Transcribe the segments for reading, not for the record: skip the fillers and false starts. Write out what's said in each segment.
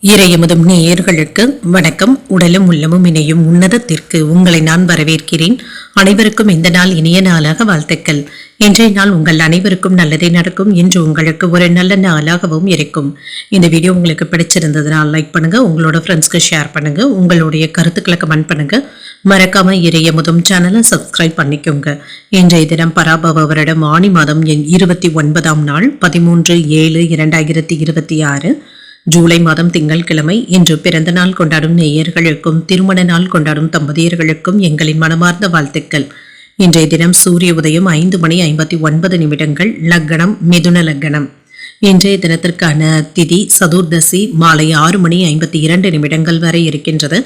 இறையமுதும் நேயர்களுக்கு வணக்கம். உடலும் உள்ளமும் இணையும் உன்னதத்திற்கு உங்களை நான் வரவேற்கிறேன். அனைவருக்கும் இந்த நாள் இனிய நாளாக வாழ்த்துக்கள். இன்றைய நாள் உங்கள் அனைவருக்கும் நல்லதே நடக்கும். இன்று உங்களுக்கு ஒரு நல்ல நாளாகவும் இருக்கும். இந்த வீடியோ உங்களுக்கு பிடிச்சிருந்ததுனால் லைக் பண்ணுங்க, உங்களோட ஃப்ரெண்ட்ஸ்க்கு ஷேர் பண்ணுங்க, உங்களுடைய கருத்துக்களை கமெண்ட் பண்ணுங்க. மறக்காம இறையமுதும் சேனலை சப்ஸ்கிரைப் பண்ணிக்கோங்க. இன்றைய தினம் பராபவ வருடம் ஆனி மாதம் 29ஆம் நாள் 13/7/2026 ஜூலை மாதம் திங்கட்கிழமை. இன்று பிறந்த நாள் கொண்டாடும் நேயர்களுக்கும் திருமண நாள் கொண்டாடும் தம்பதியர்களுக்கும் எங்களின் மனமார்ந்த வாழ்த்துக்கள். இன்றைய தினம் சூரிய உதயம் 5:59 லக்னம் மிதுன லக்னம். இன்றைய தினத்திற்கான திதி சதுர்தசி மாலை 6:52 வரை இருக்கின்றது.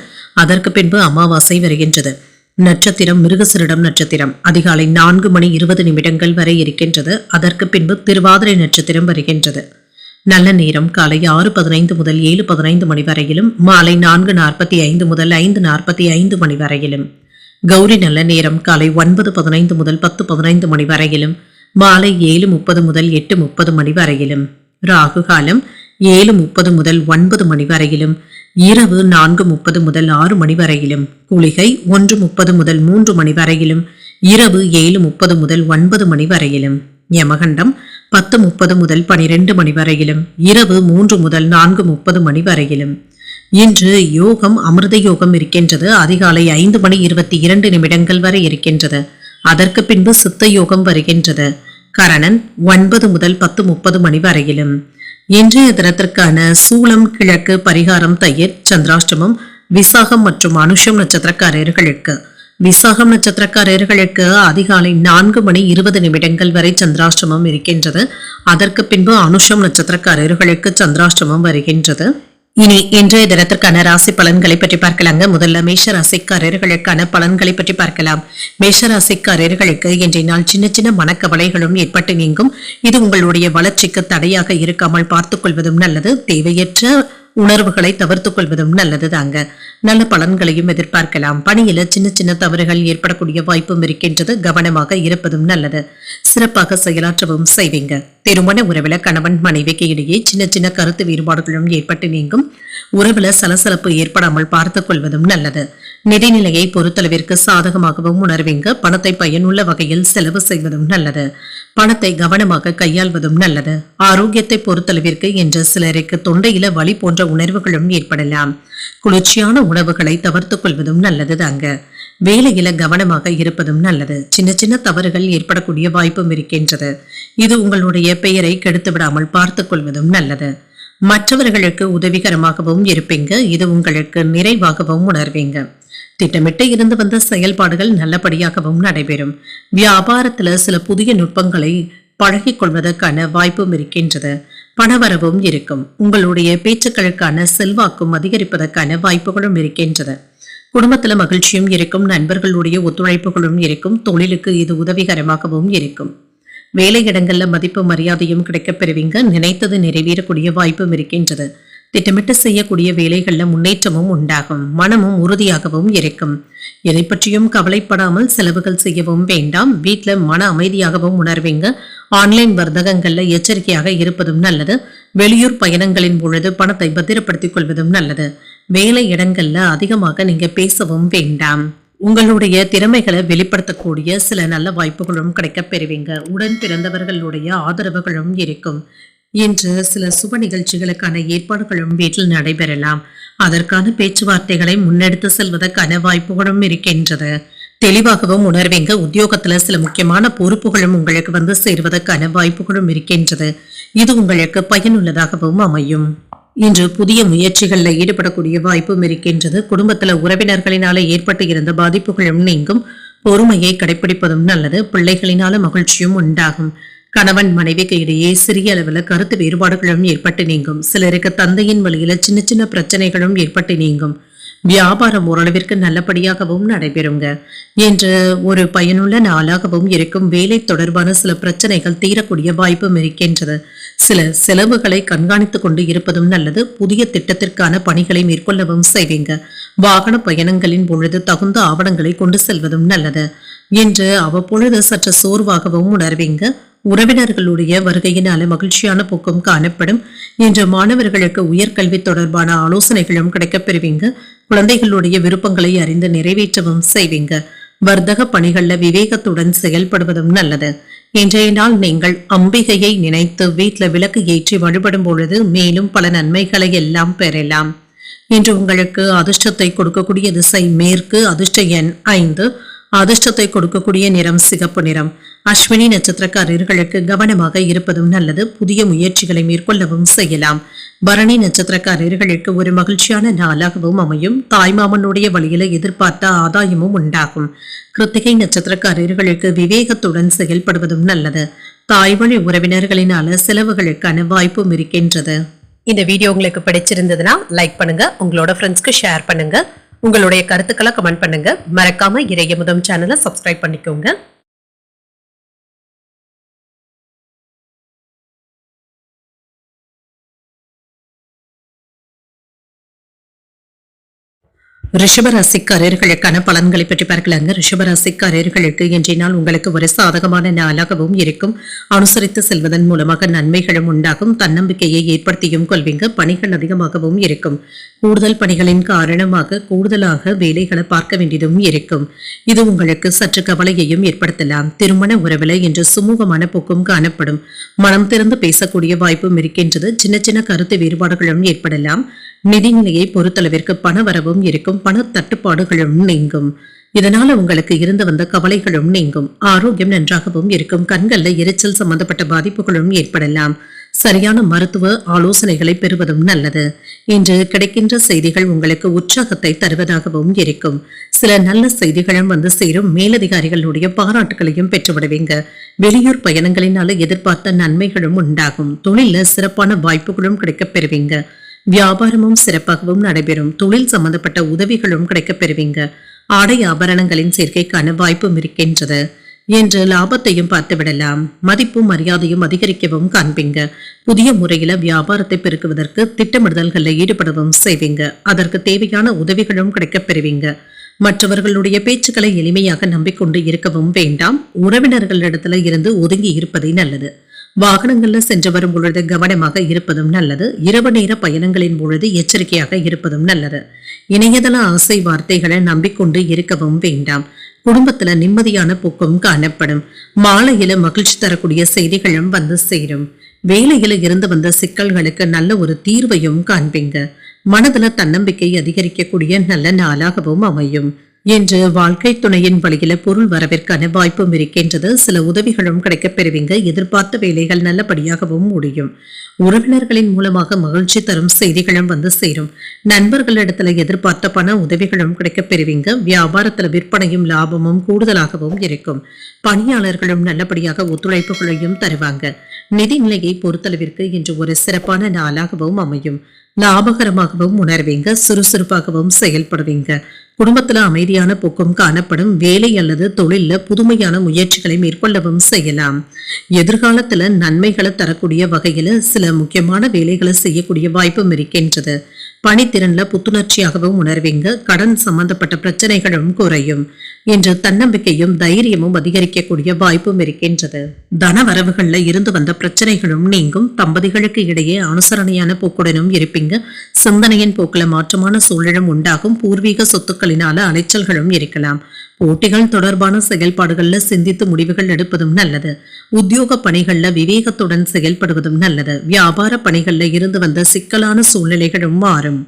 அதற்கு பின்பு அமாவாசை வருகின்றது. நட்சத்திரம் மிருகசிரிடம் நட்சத்திரம் அதிகாலை 4:20 வரை இருக்கின்றது. அதற்கு பின்பு திருவாதிரை நட்சத்திரம் வருகின்றது. நல்ல நேரம் காலை 6:15 முதல் 7:15 மணி வரையிலும், மாலை 4:45 முதல் 5:45 மணி வரையிலும். கௌரி நல்ல நேரம் காலை 9:15 முதல் 10:15 மணி வரையிலும், மாலை 7:30 முதல் 8:30 மணி வரையிலும். ராகு காலம் 7:30 முதல் 9 மணி வரையிலும், இரவு 4:30 முதல் 6 மணி வரையிலும். குளிகை 1:30 முதல் 3 மணி வரையிலும், இரவு 7:30 முதல் 9 மணி வரையிலும். யமகண்டம் 10:30 முதல் 12 மணி வரையிலும், இரவு 3 முதல் 4:30 மணி வரையிலும். இன்று யோகம் அமிர்த யோகம் இருக்கின்றது. அதிகாலை 5:22 வரை இருக்கின்றது. அதற்கு பின்பு சித்த யோகம் வருகின்றது. கரணன் 9 முதல் 10:30 மணி வரையிலும். இன்றைய தினத்திற்கான சூலம் கிழக்கு, பரிகாரம் தயிர். சந்திராஷ்டமம் விசாகம் மற்றும் அனுஷம் நட்சத்திரக்காரர்களுக்கு. விசாகம் நட்சத்திரக்காரர்களுக்கு அதிகாலை 4:20 வரை சந்திராஷ்டமம் இருக்கின்றது. அதற்கு பின்பு அனுஷம் நட்சத்திரக்காரர்களுக்கு சந்திராஷ்டமம் வருகின்றது. இனி இன்றைய தினத்திற்கான ராசி பலன்களை பற்றி பார்க்கலாங்க. முதல்ல மேஷ ராசிக்காரர்களுக்கான பலன்களை பற்றி பார்க்கலாம். மேஷ ராசிக்காரர்களுக்கு இன்றைய நாள் சின்ன சின்ன மனக்கவலைகளும் ஏற்பட்டு நீங்கும். இது உங்களுடைய வளர்ச்சிக்கு தடையாக இருக்காமல் பார்த்துக் கொள்வதும் நல்லது. தேவையற்ற உணர்வுகளை தவிர்த்துக் கொள்வதும் நல்லது தாங்க. நல்ல பலன்களையும் எதிர்பார்க்கலாம். பணியில சின்ன சின்ன தவறுகள் ஏற்படக்கூடிய வாய்ப்பும் இருக்கின்றது. கவனமாக இருப்பதும் நல்லது. சிறப்பாக செயலாற்றவும் செய்வீங்க. திருமண உறவுல கணவன் மனைவிக்கு இடையே சின்ன சின்ன கருத்து வேறுபாடுகளும் ஏற்பட்டு நீங்கும். உறவுல சலசலப்பு ஏற்படாமல் பார்த்துக் கொள்வதும் நல்லது. நிதிநிலையை பொறுத்தளவிற்கு சாதகமாகவும் உணர்வீங்க. பணத்தை பயனுள்ள வகையில் செலவு செய்வதும் நல்லது. பணத்தை கவனமாக கையாள்வதும் நல்லது. ஆரோக்கியத்தை பொறுத்தளவிற்கு இன்று சிலருக்கு தொண்டையில வலி போன்ற உணர்வுகளும் ஏற்படலாம். குளிர்ச்சியான உணவுகளை தவிர்த்துக் கொள்வதும் நல்லது தாங்க. வேலையில கவனமாக இருப்பதும் நல்லது. சின்ன சின்ன தவறுகள் ஏற்படக்கூடிய வாய்ப்பும் இருக்கின்றது. இது உங்களுடைய பெயரை கெடுத்து விடாமல் பார்த்துக் கொள்வதும் நல்லது. மற்றவர்களுக்கு உதவிகரமாகவும் இருப்பீங்க. இது உங்களுக்கு நிறைவாகவும் உணர்வீங்க. திட்டமிட்டு இருந்து வந்த செயல்பாடுகள் நல்லபடியாகவும் நடைபெறும். வியாபாரத்துல சில புதிய நுட்பங்களை பழகிக் கொள்வதற்கான வாய்ப்பும் இருக்கின்றது. பணவரவும் இருக்கும். உங்களுடைய பேச்சுக்களுக்கான செல்வாக்கும் அதிகரிப்பதற்கான வாய்ப்புகளும் இருக்கின்றது. குடும்பத்துல மகிழ்ச்சியும் இருக்கும். நண்பர்களுடைய ஒத்துழைப்புகளும் இருக்கும். தொழிலுக்கு இது உதவிகரமாகவும் இருக்கும். வேலையிடங்கள்ல மதிப்பு மரியாதையும் கிடைக்கப் பெறுவீங்க. நினைத்தது நிறைவேறக்கூடிய வாய்ப்பும் இருக்கின்றது. திட்டமிட்டு செய்யக்கூடிய வேலைகள்ல முன்னேற்றமும் உண்டாகும். மனமும் உறுதியாகவும் இருக்கும். எதை பற்றியும் கவலைப்படாமல் செலவுகள் செய்யவும் வேண்டாம். வீட்டுல மன அமைதியாகவும் உணர்வீங்க. ஆன்லைன் வர்த்தகங்கள்ல எச்சரிக்கையாக இருப்பதும் நல்லது. வெளியூர் பயணங்களின் பொழுது பணத்தை பத்திரப்படுத்திக் கொள்வதும் நல்லது. வேலை இடங்கள்ல அதிகமாக நீங்க பேசவும் வேண்டாம். உங்களுடைய திறமைகளை வெளிப்படுத்தக்கூடிய சில நல்ல வாய்ப்புகளும் கிடைக்கப் பெறுவீங்க. உடன் பிறந்தவர்களுடைய ஆதரவுகளும் இருக்கும். இன்று சில சுப நிகழ்ச்சிகளுக்கான ஏற்பாடுகளும் வீட்டில் நடைபெறலாம். அதற்கான பேச்சுவார்த்தைகளை முன்னெடுத்து செல்வதற்கான வாய்ப்புகளும் இருக்கின்றது. தெளிவாகவும் உணர்வீங்க. உத்தியோகத்துல சில முக்கியமான பொறுப்புகளும் உங்களுக்கு வந்து சேருவதற்கான வாய்ப்புகளும் இருக்கின்றது. இது உங்களுக்கு பயனுள்ளதாகவும் அமையும். இன்று புதிய முயற்சிகள்ல ஈடுபடக்கூடிய வாய்ப்பும் இருக்கின்றது. குடும்பத்துல உறவினர்களினால ஏற்பட்டு இருந்த பாதிப்புகளும் நீங்கும். பொறுமையை கடைபிடிப்பதும் நல்லது. பிள்ளைகளினால மகிழ்ச்சியும் உண்டாகும். கணவன் மனைவிக்கு இடையே சிறிய அளவுல கருத்து வேறுபாடுகளும் ஏற்பட்டு நீங்கும். சிலருக்கு தந்தையின் வழியில சின்ன சின்ன பிரச்சனைகளும் ஏற்பட்டு நீங்கும். வியாபாரம் ஓரளவிற்கு நல்லபடியாகவும் நடைபெறுங்க. என்று ஒரு பயனுள்ள நாளாகவும் இருக்கும். வேலை தொடர்பான சில பிரச்சனைகள் தீரக்கூடிய வாய்ப்பும் இருக்கின்றது. சில செலவுகளை கண்காணித்துக் கொண்டு இருப்பதும் நல்லது. புதிய திட்டத்திற்கான பணிகளை மேற்கொள்ளவும் செய்வீங்க. வாகன பயணங்களின் பொழுது தகுந்த ஆவணங்களை கொண்டு செல்வதும் நல்லது. என்று அவ்வப்பொழுது சற்று சோர்வாகவும் உணர்வீங்க. உறவினர்களுடைய வருகையினால மகிழ்ச்சியான போக்கும் காணப்படும். இன்று மாணவர்களுக்கு உயர்கல்வி தொடர்பான ஆலோசனைகளும் கிடைக்கப்பெறுவீங்க. குழந்தைகளுடைய விருப்பங்களை அறிந்து நிறைவேற்றவும் செய்வீங்க. வர்த்தக பணிகள்ல விவேகத்துடன் செயல்படுவதும் நல்லது. இன்றைய நாள் நீங்கள் அம்பிகையை நினைத்து வீட்டுல விளக்கு ஏற்றி வழிபடும் பொழுது மேலும் பல நன்மைகளை எல்லாம் பெறலாம். இன்று உங்களுக்கு அதிர்ஷ்டத்தை கொடுக்கக்கூடிய திசை மேற்கு, அதிர்ஷ்ட எண் 5, அதிர்ஷ்டத்தை கொடுக்கக்கூடிய நிறம் சிகப்பு நிறம். அஸ்வினி நட்சத்திரக்காரர்களுக்கு கவனமாக இருப்பதும் நல்லது. புதிய முயற்சிகளை மேற்கொள்ளவும் செய்யலாம். பரணி நட்சத்திரக்காரர்களுக்கு ஒரு மகிழ்ச்சியான நாளாகவும் அமையும். தாய்மாமனுடைய வழியில எதிர்பார்த்த ஆதாயமும் உண்டாகும். கிருத்திகை நட்சத்திரக்காரர்களுக்கு விவேகத்துடன் செயல்படுவதும் நல்லது. தாய்வழி உறவினர்களினால செலவுகளுக்கான வாய்ப்பும் இருக்கின்றது. இந்த வீடியோ உங்களுக்கு பிடிச்சிருந்ததுன்னா லைக் பண்ணுங்க, உங்களோட ஃப்ரெண்ட்ஸ்க்கு ஷேர் பண்ணுங்க, உங்களுடைய கருத்துக்களை கமெண்ட் பண்ணுங்க. மறக்காம இறையமுதம் சேனலை சப்ஸ்கிரைப் பண்ணிக்கோங்க. ரிஷபராசிக்காரர்களுக்கான பலன்களை பற்றி பார்க்கலாங்க. ரிஷபராசிக்காரர்களுக்கு இன்றைய நாள் உங்களுக்கு ஒரு சாதகமான நாளாகவும் இருக்கும். அனுசரித்து செல்வதன் மூலமாக நன்மைகளும் உண்டாகும். தன்னம்பிக்கையை ஏற்படுத்தியும் கொள்வீங்க. பணிகள் அதிகமாகவும் இருக்கும். கூடுதல் பணிகளின் காரணமாக கூடுதலாக வேலைகளை பார்க்க வேண்டியதும் இருக்கும். இது உங்களுக்கு சற்று கவலையையும் ஏற்படுத்தலாம். திருமண உறவில் இன்று சுமூகமான போக்கும் காணப்படும். மனம் திறந்து பேசக்கூடிய வாய்ப்பும் இருக்கின்றது. சின்ன சின்ன கருத்து வேறுபாடுகளும் ஏற்படலாம். நிதிநிலையை பொறுத்தளவிற்கு பண வரவும் இருக்கும். பண தட்டுப்பாடுகளும் நீங்கும். இதனால உங்களுக்கு இருந்து வந்த கவலைகளும் நீங்கும். ஆரோக்கியம் நன்றாகவும் இருக்கும். கண்கள்ல எரிச்சல் சம்பந்தப்பட்ட பாதிப்புகளும் ஏற்படலாம். சரியான மருத்துவ ஆலோசனைகளை பெறுவதும் நல்லது. இன்று கிடைக்கின்ற செய்திகள் உங்களுக்கு உற்சாகத்தை தருவதாகவும் இருக்கும். சில நல்ல செய்திகளும் வந்து சேரும். மேலதிகாரிகளுடைய பாராட்டுகளையும் பெற்றுவிடுவீங்க. வெளியூர் பயணங்களினால எதிர்பார்த்த நன்மைகளும் உண்டாகும். தொழில சிறப்பான வாய்ப்புகளும் கிடைக்கப் பெறுவீங்க. வியாபாரமும் சிறப்பாகவும் நடைபெறும். தொழில் சம்பந்தப்பட்ட உதவிகளும் கிடைக்கப் பெறுவீங்க. ஆடை ஆபரணங்களின் சேர்க்கைக்கான வாய்ப்பும் இருக்கின்றது. என்று லாபத்தையும் பார்த்து விடலாம். மதிப்பும் மரியாதையும் அதிகரிக்கவும் காண்பீங்க. புதிய முறையில வியாபாரத்தை பெருக்குவதற்கு திட்டமிடுதல்களில் ஈடுபடவும் செய்வீங்க. அதற்கு தேவையான உதவிகளும் கிடைக்கப் பெறுவீங்க. மற்றவர்களுடைய பேச்சுக்களை எளிமையாக நம்பிக்கொண்டு இருக்கவும் வேண்டாம். உறவினர்களிடத்துல இருந்து ஒதுங்கி இருப்பதே நல்லது. வாகனங்கள்ல சென்று வரும் பொழுது கவனமாக இருப்பதும் நல்லது. இரவு நேர பயணங்களின் பொழுது எச்சரிக்கையாக இருப்பதும் நல்லது. இணையதள ஆசை வார்த்தைகளை நம்பிக்கொண்டு இருக்கவும் வேண்டாம். குடும்பத்துல நிம்மதியான போக்கும் காணப்படும். மாலையில மகிழ்ச்சி தரக்கூடிய செய்திகளும் வந்து சேரும். வேலையில இருந்து வந்த சிக்கல்களுக்கு நல்ல ஒரு தீர்வையும் காண்பீங்க. மனதுல தன்னம்பிக்கை அதிகரிக்கக்கூடிய நல்ல நாளாகவும் அமையும். என்று வாழ்க்கை துணையின் வழியில பொருள் வரவிற்கான வாய்ப்பும் இருக்கின்றது. சில உதவிகளும் கிடைக்கப் பெறுவீங்க. எதிர்பார்த்த வேலைகள் நல்லபடியாகவும் முடியும். உறவினர்களின் மூலமாக மகிழ்ச்சி தரும் செய்திகளும் வந்து சேரும். நண்பர்களிடத்துல எதிர்பார்த்த பண உதவிகளும் கிடைக்கப் பெறுவீங்க. வியாபாரத்துல விற்பனையும் லாபமும் கூடுதலாகவும் இருக்கும். பணியாளர்களும் நல்லபடியாக ஒத்துழைப்புகளையும் தருவாங்க. நிதிநிலையை பொறுத்தளவிற்கு இன்று ஒரு சிறப்பான நாளாகவும் அமையும். லாபகரமாகவும் உணர்வீங்க. சுறுசுறுப்பாகவும் செயல்படுவீங்க. குடும்பத்துல அமைதியான போக்கும் காணப்படும். வேலை அல்லது தொழில புதுமையான முயற்சிகளை மேற்கொள்ளவும் செய்யலாம். எதிர்காலத்துல நன்மைகளை தரக்கூடிய வகையில சில முக்கியமான வேலைகளை செய்யக்கூடிய வாய்ப்பும் இருக்கின்றது. பணித்திறன்ல புத்துணர்ச்சியாகவும் உணர்வீங்க. கடன் சம்பந்தப்பட்ட பிரச்சனைகளும் குறையும். இன்று தன்னம்பிக்கையும் தைரியமும் அதிகரிக்கக்கூடிய வாய்ப்பும் இருக்கின்றது. தன வரவுகள்ல இருந்து வந்த பிரச்சனைகளும் நீங்கும். தம்பதிகளுக்கு இடையே அனுசரணையான போக்குடனும் இருப்பீங்க. சிந்தனையின் போக்குல மாற்றமான சூழலும் உண்டாகும். பூர்வீக சொத்துக்களினால அலைச்சல்களும் இருக்கலாம். போட்டிகள் தொடர்பான செயல்பாடுகள்ல சிந்தித்து முடிவுகள் எடுப்பதும் நல்லது. உத்தியோக பணிகள்ல விவேகத்துடன் செயல்படுவதும் நல்லது. வியாபார பணிகள்ல இருந்து வந்த சிக்கலான சூழ்நிலைகளும் மாறும்.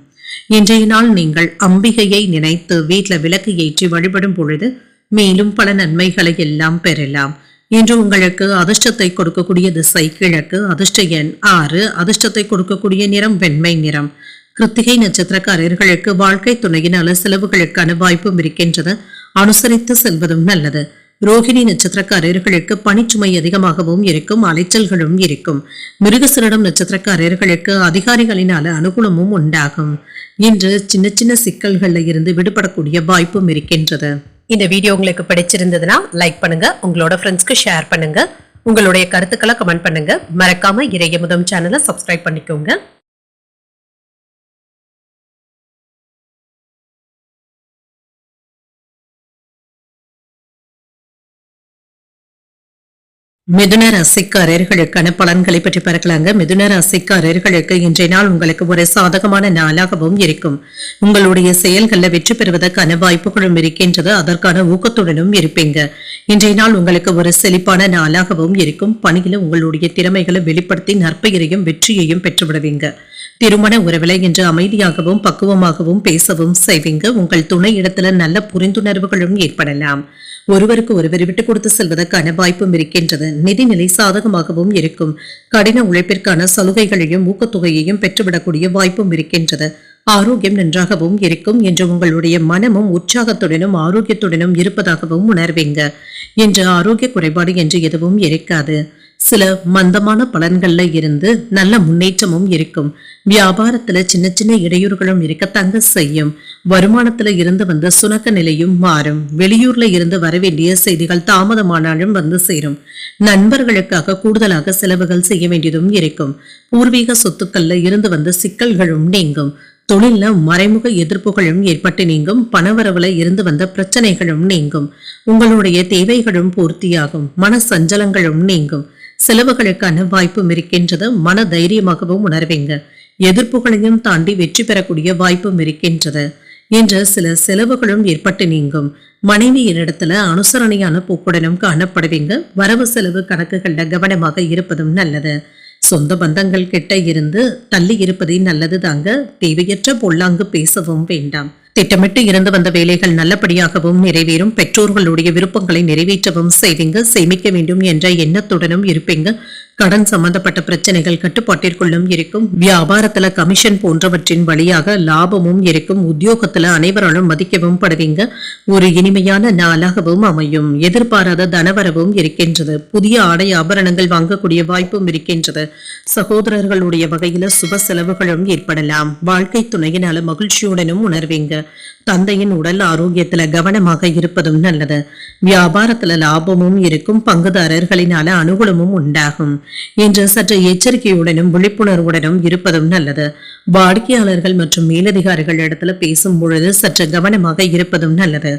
இன்றைய நாள் நீங்கள் அம்பிகையை நினைத்து வீட்டுல விளக்கு ஏற்றி வழிபடும் பொழுது மேலும் பல நன்மைகளை எல்லாம் பெறலாம். இன்று உங்களுக்கு அதிர்ஷ்டத்தை கொடுக்கக்கூடிய திசை கிழக்கு, அதிர்ஷ்ட எண் 6, அதிர்ஷ்டத்தை கொடுக்கக்கூடிய நிறம் வெண்மை நிறம். கிருத்திகை நட்சத்திரக்காரர்களுக்கு வாழ்க்கை துணையினால செலவுகளுக்கான வாய்ப்பும் இருக்கின்றது. அனுசரித்து செல்வதும் நல்லது. ரோகிணி நட்சத்திரக்காரர்களுக்கு பணிச்சுமை அதிகமாகவும் இருக்கும். அலைச்சல்களும் இருக்கும். மிருகசிரிடம் நட்சத்திரக்காரர்களுக்கு அதிகாரிகளினால அனுகூலமும் உண்டாகும். இன்று சின்ன சின்ன சிக்கல்கள்ல இருந்து விடுபடக்கூடிய வாய்ப்பும் இருக்கின்றது. இந்த வீடியோ உங்களுக்கு பிடிச்சிருந்ததுன்னா லைக் பண்ணுங்க, உங்களோட ஃப்ரெண்ட்ஸ்க்கு ஷேர் பண்ணுங்க, உங்களுடைய கருத்துக்களை கமெண்ட் பண்ணுங்க. மறக்காம இறையமுதம் சேனலை சப்ஸ்கிரைப் பண்ணிக்கோங்க. மிதுன ராசிக்காரர்களுக்கான பலன்களை பற்றி பார்க்கலாங்க. மிதுன ராசிக்காரர்களுக்கு இன்றைய நாள் உங்களுக்கு ஒரு சாதகமான நாளாகவும் இருக்கும். உங்களுடைய செயல்களில் வெற்றி பெறுவதற்கான வாய்ப்புகளும் இருக்கின்றது. அதற்கான ஊக்கத்துடனும் இருப்பீங்க. இன்றைய நாள் உங்களுக்கு ஒரு செழிப்பான நாளாகவும் இருக்கும். பணியில உங்களுடைய திறமைகளை வெளிப்படுத்தி நற்பெயரையும் வெற்றியையும் பெற்றுவிடுவீங்க. திருமண உறவில இன்று அமைதியாகவும் பக்குவமாகவும் பேசவும் செய்வீங்க. உங்கள் துணை இடத்துல நல்ல புரிந்துணர்வுகளும் ஏற்படலாம். ஒருவருக்கு ஒருவர் விட்டுக் கொடுத்து செல்வதற்கான வாய்ப்பும் இருக்கின்றது. நிதிநிலை சாதகமாகவும் இருக்கும். கடின உழைப்பிற்கான சலுகைகளையும் ஊக்கத்தொகையையும் பெற்றுவிடக்கூடிய வாய்ப்பும் இருக்கின்றது. ஆரோக்கியம் நன்றாகவும் இருக்கும் என்று உங்களுடைய மனமும் உற்சாகத்துடனும் ஆரோக்கியத்துடனும் இருப்பதாகவும் உணர்வீங்க. என்று ஆரோக்கிய குறைபாடு என்று எதுவும் இருக்காது. சில மந்தமான பலன்கள்ல இருந்து நல்ல முன்னேற்றமும் இருக்கும். வியாபாரத்துல சின்ன சின்ன இடையூறுகளும் இருக்கத்தாங்க செய்யும். வருமானத்துல இருந்து வந்த சுணக்க நிலையும் மாறும். வெளியூர்ல இருந்து வரவேண்டிய செய்திகள் தாமதமானாலும் வந்து சேரும். நண்பர்களுக்காக கூடுதலாக செலவுகள் செய்ய வேண்டியதும் இருக்கும். பூர்வீக சொத்துக்கள்ல இருந்து வந்த சிக்கல்களும் நீங்கும். தொழில்ல மறைமுக எதிர்ப்புகளும் ஏற்பட்டு நீங்கும். பணவரவுல இருந்து வந்த பிரச்சனைகளும் நீங்கும். உங்களுடைய தேவைகளும் பூர்த்தியாகும். மன சஞ்சலங்களும் நீங்கும். செலவுகளுக்கான வாய்ப்பும் இருக்கின்றது. மன தைரியமாகவும் உணர்வீங்க. எதிர்ப்புகளையும் தாண்டி வெற்றி பெறக்கூடிய வாய்ப்பும் இருக்கின்றது. என்ற சில செலவுகளும் ஏற்பட்டு நீங்கும். மனைவியினிடத்துல அனுசரணையான போக்குடனும் காணப்படுவீங்க. வரவு செலவு கணக்குகள்ல கவனமாக இருப்பதும் நல்லது. சொந்த பந்தங்கள் கிட்ட இருந்து தள்ளி இருப்பதே நல்லது தாங்க. தேவையற்ற பொல்லாங்கு பேசவும் வேண்டாம். திட்டமிட்டு இருந்து வந்த வேலைகள் நல்லபடியாகவும் நிறைவேறும். பெற்றோர்களுடைய விருப்பங்களை நிறைவேற்றவும் செய்வீங்க. சேமிக்க வேண்டும் என்ற எண்ணத்துடனும் இருப்பீங்க. கடன் சம்பந்தப்பட்ட பிரச்சனைகள் கட்டுப்பாட்டிற்குள்ளும் இருக்கும். வியாபாரத்துல கமிஷன் போன்றவற்றின் வழியாக லாபமும் இருக்கும். உத்தியோகத்துல அனைவராலும் மதிக்கவும் படுவீங்க. ஒரு இனிமையான நாளாகவும் அமையும். எதிர்பாராத தனவரவும் இருக்கின்றது. புதிய ஆடை ஆபரணங்கள் வாங்கக்கூடிய வாய்ப்பும் இருக்கின்றது. சகோதரர்களுடைய வகையில சுப செலவுகளும் ஏற்படலாம். வாழ்க்கை துணையினால மகிழ்ச்சியுடனும் உணர்வீங்க. தந்தையின் உடல் ஆரோக்கியத்துல கவனமாக இருப்பதும் நல்லது. வியாபாரத்துல லாபமும் இருக்கும். பங்குதாரர்களினால அனுகூலமும் உண்டாகும். என்று சற்று எச்சரிக்கையுடனும் விழிப்புணர்வுடனும் இருப்பதும் நல்லது. வாடிக்கையாளர்கள் மற்றும் மேலதிகாரிகள் இடத்துல பேசும் பொழுது சற்று கவனமாக இருப்பதும் நல்லது.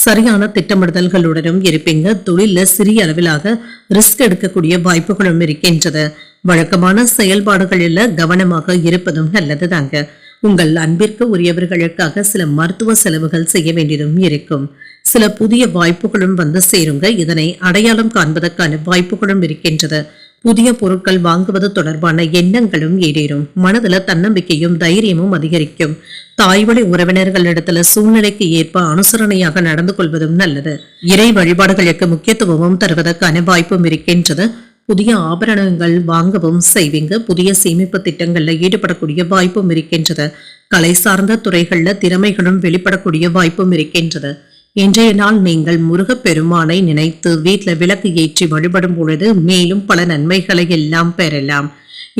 சரியான திட்டமிடுதல்களுடனும் இருப்பீங்க. தொழில சிறிய அளவிலாக ரிஸ்க் எடுக்கக்கூடிய வாய்ப்புகளும் இருக்கின்றது. வழக்கமான செயல்பாடுகளில் கவனமாக இருப்பதும் நல்லது தாங்க. உங்கள் அன்பிற்கு உரியவர்களுக்காக சில மருத்துவ செலவுகள் செய்ய வேண்டியதும் இருக்கும். சில புதிய வாய்ப்புகளும் வந்து சேருங்க. இதனை அடையாளம் காண்பதற்கான வாய்ப்புகளும் இருக்கின்றது. புதிய பொருட்கள் வாங்குவது தொடர்பான எண்ணங்களும் ஈடேறும். மனதுல தன்னம்பிக்கையும் தைரியமும் அதிகரிக்கும். தாய்வழி உறவினர்களிடத்துல சூழ்நிலைக்கு ஏற்ப அனுசரணையாக நடந்து கொள்வதும் நல்லது. இறை வழிபாடுகளுக்கு முக்கியத்துவமும் தருவதற்கான வாய்ப்பும் இருக்கின்றது. புதிய ஆபரணங்கள் வாங்கவும் செய்வீங்க. புதிய சேமிப்பு திட்டங்கள்ல ஈடுபடக்கூடிய வாய்ப்பும் இருக்கின்றது. கலை சார்ந்த துறைகள்ல திறமைகளும் வெளிப்படக்கூடிய வாய்ப்பும் இருக்கின்றது. இன்றைய நாள் நீங்கள் முருகப்பெருமானை நினைத்து வீட்டுல விளக்கு ஏற்றி வழிபடும் பொழுது மேலும் பல நன்மைகளை எல்லாம் பெறலாம்.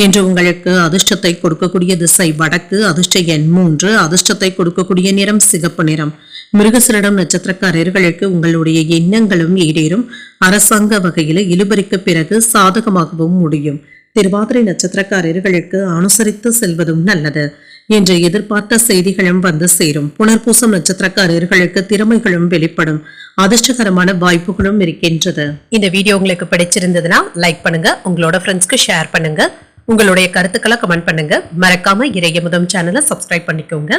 என்று உங்களுக்கு அதிர்ஷ்டத்தை கொடுக்கக்கூடிய திசை வடக்கு. அதிர்ஷ்ட எண் 3. அதிர்ஷ்டத்தை கொடுக்கக்கூடிய நிறம் சிகப்பு நிறம். மிருகசீரிடம் நட்சத்திரக்காரர்களுக்கு உங்களுடைய எண்ணங்களும் ஈடேறும். அரசாங்க வகையில இழுபறிக்கு பிறகு சாதகமாகவும் முடியும். திருவாதிரை நட்சத்திரக்காரர்களுக்கு அனுசரித்து செல்வதும் நல்லது. என்று எதிர்பார்த்த செய்திகளும் வந்து சேரும். புனர்பூசம் நட்சத்திரக்காரர்களுக்கு திறமைகளும் வெளிப்படும். அதிர்ஷ்டகரமான வாய்ப்புகளும் இருக்கின்றது. இந்த வீடியோ உங்களுக்கு பிடிச்சிருந்ததுன்னா லைக் பண்ணுங்க. உங்களோட ஃப்ரெண்ட்ஸ்க்கு ஷேர் பண்ணுங்க. உங்களுடைய கருத்துக்களை கமெண்ட் பண்ணுங்க. மறக்காம இறையமுதம் சேனலை சப்ஸ்கிரைப் பண்ணிக்கோங்க.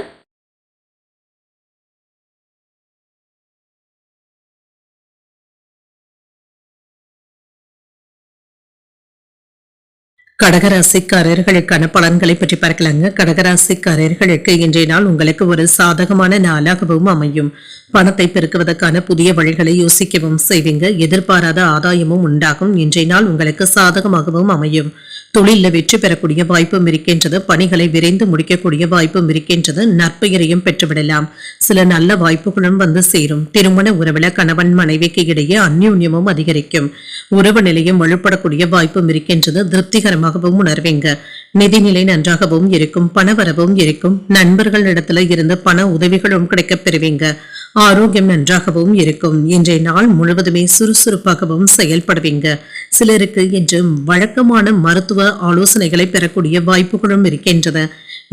கடகராசிக்காரர்களுக்கான பலன்களை பற்றி பார்க்கலாங்க. கடகராசிக்காரர்களுக்கு இன்றைய நாள் உங்களுக்கு ஒரு சாதகமான நாளாகவும் அமையும். பணத்தை பெருக்குவதற்கான புதிய வழிகளை யோசிக்கவும் செய்வீங்க. எதிர்பாராத ஆதாயமும் உண்டாகும். இன்றைய நாள் உங்களுக்கு சாதகமாகவும் அமையும். தொழில வெற்றி பெறக்கூடிய வாய்ப்பும் இருக்கின்றது. பணிகளை விரைந்து முடிக்கக்கூடிய வாய்ப்பும் இருக்கின்றது. நற்பெயரையும் பெற்றுவிடலாம். சில நல்ல வாய்ப்புகளும் வந்து சேரும். திருமண உறவுல கணவன் மனைவிக்கு இடையே அந்யோன்யமும் அதிகரிக்கும். உறவு நிலையும் வலுப்படக்கூடிய வாய்ப்பும் இருக்கின்றது. திருப்திகரமாகவும் உணர்வீங்க. நிதிநிலை நன்றாகவும் இருக்கும். பணவரவும் இருக்கும். நண்பர்களிடத்துல இருந்து பண உதவிகளும் கிடைக்கப் பெறுவீங்க. ஆரோக்கியம் நன்றாகவும் இருக்கும். இன்றைய நாள் முழுவதுமே சுறுசுறுப்பாகவும் செயல்படுவீங்க. சிலருக்கு இன்று வழக்கமான மருத்துவ ஆலோசனைகளை பெறக்கூடிய வாய்ப்புகளும் இருக்கின்றது.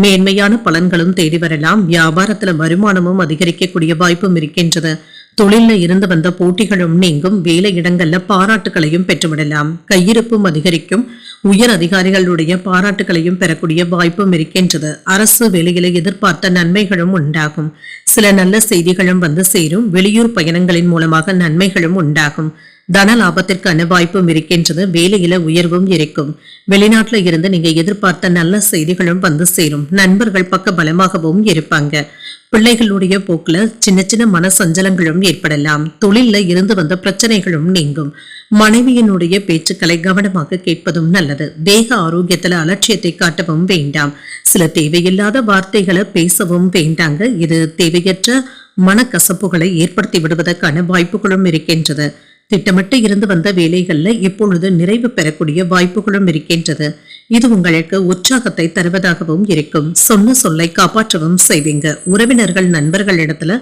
மேன்மையான பலன்களும் தேடி வரலாம். வியாபாரத்துல வருமானமும் அதிகரிக்கக்கூடிய வாய்ப்பும் இருக்கின்றது. தொழில இருந்து வந்த போட்டிகளும் நீங்கும். வேலை இடங்கள்ல பாராட்டுகளையும் பெற்றுவிடலாம். கையிருப்பும் அதிகரிக்கும். உயர் அதிகாரிகளுடைய பாராட்டுகளையும் பெறக்கூடிய வாய்ப்பும் இருக்கின்றது. அரசு வேலையில எதிர்பார்த்த நன்மைகளும் உண்டாகும். சில நல்ல செய்திகளும் வந்து சேரும். வெளியூர் பயணங்களின் மூலமாக நன்மைகளும் உண்டாகும். தன லாபத்திற்கான வாய்ப்பும் இருக்கின்றது. வேலையில உயர்வும் இருக்கும். வெளிநாட்டுல இருந்து நீங்க எதிர்பார்த்த நல்ல செய்திகளும் வந்து சேரும். நண்பர்கள் பக்க பலமாகவும் இருப்பாங்க. பிள்ளைகளுடைய போக்குல சின்ன சின்ன மன சஞ்சலங்களும் ஏற்படலாம். தொழில இருந்து வந்த பிரச்சனைகளும் நீங்கும். மனைவியினுடைய பேச்சுக்களை கவனமாக கேட்பதும் நல்லது. தேக ஆரோக்கியத்துல அலட்சியத்தை காட்டவும் வேண்டாம். சில தேவையில்லாத வார்த்தைகளை பேசவும் வேண்டாங்க. இது தேவையற்ற மனக்கசப்புகளை ஏற்படுத்தி விடுவதற்கான வாய்ப்புகளும் இருக்கின்றது. திட்டமிட்டு இருந்து வந்த வேலைகள்ல இப்பொழுது நிறைவு பெறக்கூடிய வாய்ப்புகளும் இருக்கின்றது. இது உங்களுக்கு உற்சாகத்தை தருவதாகவும் இருக்கும். சொன்ன சொல்லை காப்பாற்றவும் செய்வீங்க. உறவினர்கள் நண்பர்கள் இடத்துல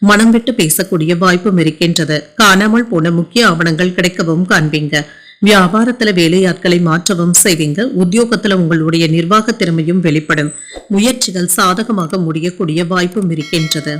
மனம் விட்டு பேசக்கூடிய வாய்ப்பும் இருக்கின்றது. காணாமல் போன முக்கிய ஆவணங்கள் கிடைக்கவும் காண்பீங்க. வியாபாரத்துல வேலையாட்களை மாற்றவும் செய்வீங்க. உத்தியோகத்துல உங்களுடைய நிர்வாக திறமையும் வெளிப்படும். முயற்சிகள் சாதகமாக முடியக்கூடிய வாய்ப்பும் இருக்கின்றது.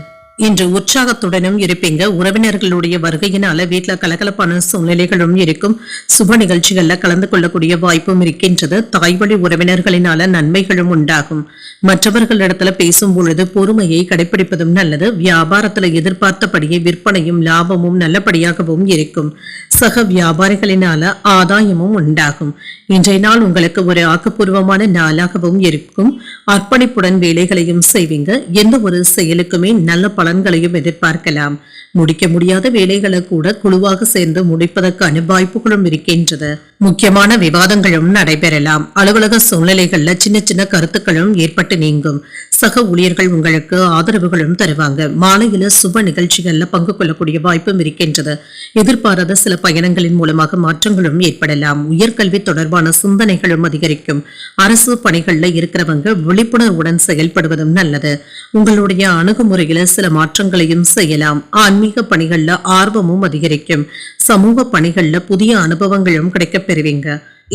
இன்று உற்சாகத்துடனும் இருப்பீங்க. உறவினர்களுடைய வருகையினால வீட்டுல கலகலப்பான சூழ்நிலைகளும் இருக்கும். சுப நிகழ்ச்சிகள்ல கலந்து கொள்ளக்கூடிய வாய்ப்பும் இருக்கின்றது. தாய்வழி உறவினர்களினால நன்மைகளும் உண்டாகும். மற்றவர்களிடத்துல பேசும் பொழுது பொறுமையை கடைபிடிப்பதும் நல்லது. வியாபாரத்துல எதிர்பார்த்தபடியே விற்பனையும் லாபமும் நல்லபடியாகவும் இருக்கும். சக வியாபாரிகளினால ஆதாயமும் உண்டாகும். இன்றைய நாள் உங்களுக்கு ஒரு ஆக்கப்பூர்வமான நாளாகவும் இருக்கும். அர்ப்பணிப்புடன் வேலைகளையும் செய்வீங்க. எந்த ஒரு செயலுக்குமே நல்ல பலன்களையும் எதிர்பார்க்கலாம். முடிக்க முடியாத வேலைகளை கூட குழுவாக சேர்ந்து முடிப்பதற்கான வாய்ப்புகளும் இருக்கின்றது. முக்கியமான விவாதங்களும் நடைபெறலாம். அலுவலக சூழ்நிலைகள்ல சின்ன சின்ன கருத்துக்களும் ஏற்பட்டு நீங்கும். சக ஊழியர்கள் உங்களுக்கு ஆதரவுகளும் தருவாங்க. மாலையில சுப நிகழ்ச்சிகள்ல பங்கு கொள்ளக்கூடிய வாய்ப்பும் இருக்கின்றது. எதிர்பாராத சில பயணங்களின் மூலமாக மாற்றங்களும் ஏற்படலாம். உயர்கல்வி தொடர்பான சிந்தனைகளும் அதிகரிக்கும். அரசு பணிகள்ல இருக்கிறவங்க விழிப்புணர்வுடன் செயல்படுவதும் நல்லது. உங்களுடைய அணுகுமுறையில சில மாற்றங்களையும் செய்யலாம். ஆன்மீக பணிகள்ல ஆர்வமும் அதிகரிக்கும். சமூக பணிகள்ல புதிய அனுபவங்களும் கிடைக்க பெறுவீங்க.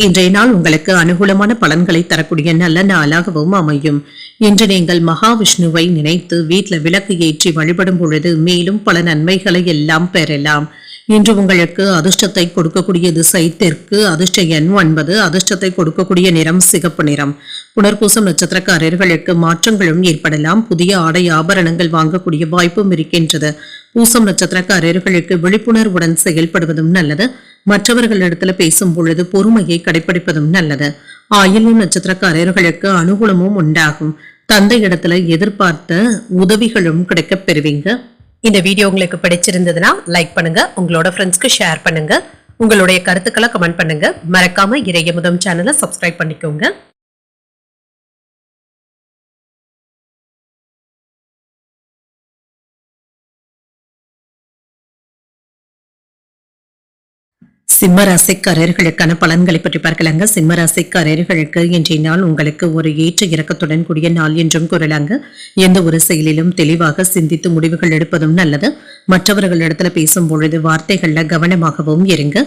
இன்றைய நாள் உங்களுக்கு அனுகூலமான பலன்களை தரக்கூடிய நல்ல நாளாகவும் அமையும். இன்று நீங்கள் மகாவிஷ்ணுவை நினைத்து வீட்டுல விளக்கு ஏற்றி வழிபடும் பொழுது மேலும் பல நன்மைகளை எல்லாம் பெறலாம். இன்று உங்களுக்கு அதிர்ஷ்டத்தை கொடுக்கக்கூடிய திசை தெற்கு. அதிர்ஷ்ட எண் 9. அதிர்ஷ்டத்தை கொடுக்கக்கூடிய நிறம் சிகப்பு நிறம். புனர்பூசம் நட்சத்திரக்காரர்களுக்கு மாற்றங்களும் ஏற்படலாம். புதிய ஆடை ஆபரணங்கள் வாங்கக்கூடிய வாய்ப்பும் இருக்கின்றது. பூசம் நட்சத்திரக்காரர்களுக்கு விழிப்புணர்வுடன் செயல்படுவதும் நல்லது. மற்றவர்களிடத்துல பேசும் பொழுது பொறுமையை கடைபிடிப்பதும் நல்லது. ஆயில்யம் நட்சத்திரக்காரர்களுக்கு அனுகூலமும் உண்டாகும். தந்தை இடத்துல எதிர்பார்த்த உதவிகளும் கிடைக்க பெறுவீங்க. இந்த வீடியோ உங்களுக்கு பிடிச்சிருந்ததுன்னா லைக் பண்ணுங்க. உங்களோட ஃப்ரெண்ட்ஸ்க்கு ஷேர் பண்ணுங்க. உங்களுடைய கருத்துக்களை கமெண்ட் பண்ணுங்க. மறக்காம இறையமுதம் சேனலை சப்ஸ்கிரைப் பண்ணிக்கோங்க. சிம்ம ராசிக்காரர்களுக்கான பலன்களை பற்றி பார்க்கலாங்க. சிம்ம ராசிக்காரர்களுக்கு இன்றைய நாள் உங்களுக்கு ஒரு ஏற்ற இறக்கத்துடன் கூடிய நாள் என்றும் கூறலாங்க. எந்த ஒரு செயலிலும் தெளிவாக சிந்தித்து முடிவுகள் எடுப்பதும் நல்லது. மற்றவர்களிடத்துல பேசும் பொழுது வார்த்தைகள்ல கவனமாகவும் இருங்க.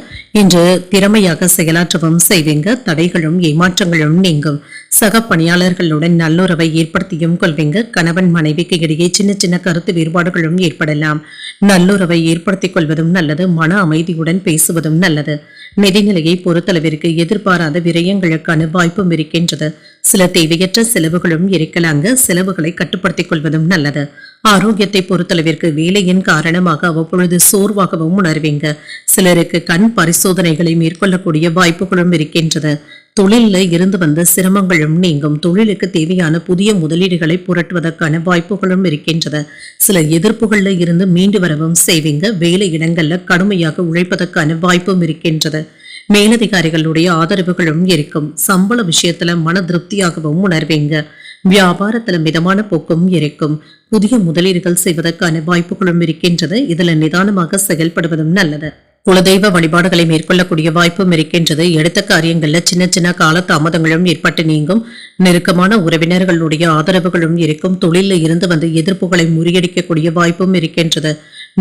இன்று திறமையாக செயலாற்றவும் செய்வீங்க. தடைகளும் ஏமாற்றங்களும் நீங்கும். சக பணியாளர்களுடன் நல்லுறவை ஏற்படுத்தியும் கொள்வீங்க. கணவன் மனைவிக்கு இடையே சின்ன சின்ன கருத்து வேறுபாடுகளும் ஏற்படலாம். நல்லுறவை ஏற்படுத்திக் கொள்வதும் நல்லது. மன அமைதியுடன் பேசுவதும் நல்லது. நிதிநிலையை பொறுத்தளவிற்கு எதிர்பாராத விரயங்களுக்கான வாய்ப்பும் இருக்கின்றது. சில தேவையற்ற செலவுகளும் இருக்கலாங்க. செலவுகளை கட்டுப்படுத்திக் கொள்வதும் நல்லது. ஆரோக்கியத்தை பொறுத்தளவிற்கு வேலையின் காரணமாக அவ்வப்பொழுது சோர்வாகவும் உணர்வீங்க. சிலருக்கு கண் பரிசோதனைகளை மேற்கொள்ளக்கூடிய வாய்ப்புகளும் இருக்கின்றது. தொழில இருந்து வந்த சிரமங்களும் நீங்கும். தொழிலுக்கு தேவையான புதிய முதலீடுகளை புரட்டுவதற்கான வாய்ப்புகளும் இருக்கின்றது. சில எதிர்ப்புகள்ல இருந்து மீண்டு வரவும் செய்வீங்க. வேலை இடங்கள்ல கடுமையாக உழைப்பதற்கான வாய்ப்பும் இருக்கின்றது. மேலதிகாரிகளுடைய ஆதரவுகளும் இருக்கும். சம்பள விஷயத்துல மன திருப்தியாகவும் உணர்வீங்க. வியாபாரத்துல மிதமான போக்கும் இருக்கும். புதிய முதலீடுகள் செய்வதற்கான வாய்ப்புகளும் இருக்கின்றது. இதுல நிதானமாக செயல்படுவதும் நல்லது. குலதெய்வ வழிபாடுகளை மேற்கொள்ளக்கூடிய வாய்ப்பும் இருக்கின்றது. எடுத்த காரியங்கள்ல சின்ன சின்ன கால தாமதங்களும் ஏற்பட்டு நீங்கும். நெருக்கமான உறவினர்களுடைய ஆதரவுகளும் இருக்கும். தொழில இருந்து வந்து எதிர்ப்புகளை முறியடிக்கக்கூடிய வாய்ப்பும் இருக்கின்றது.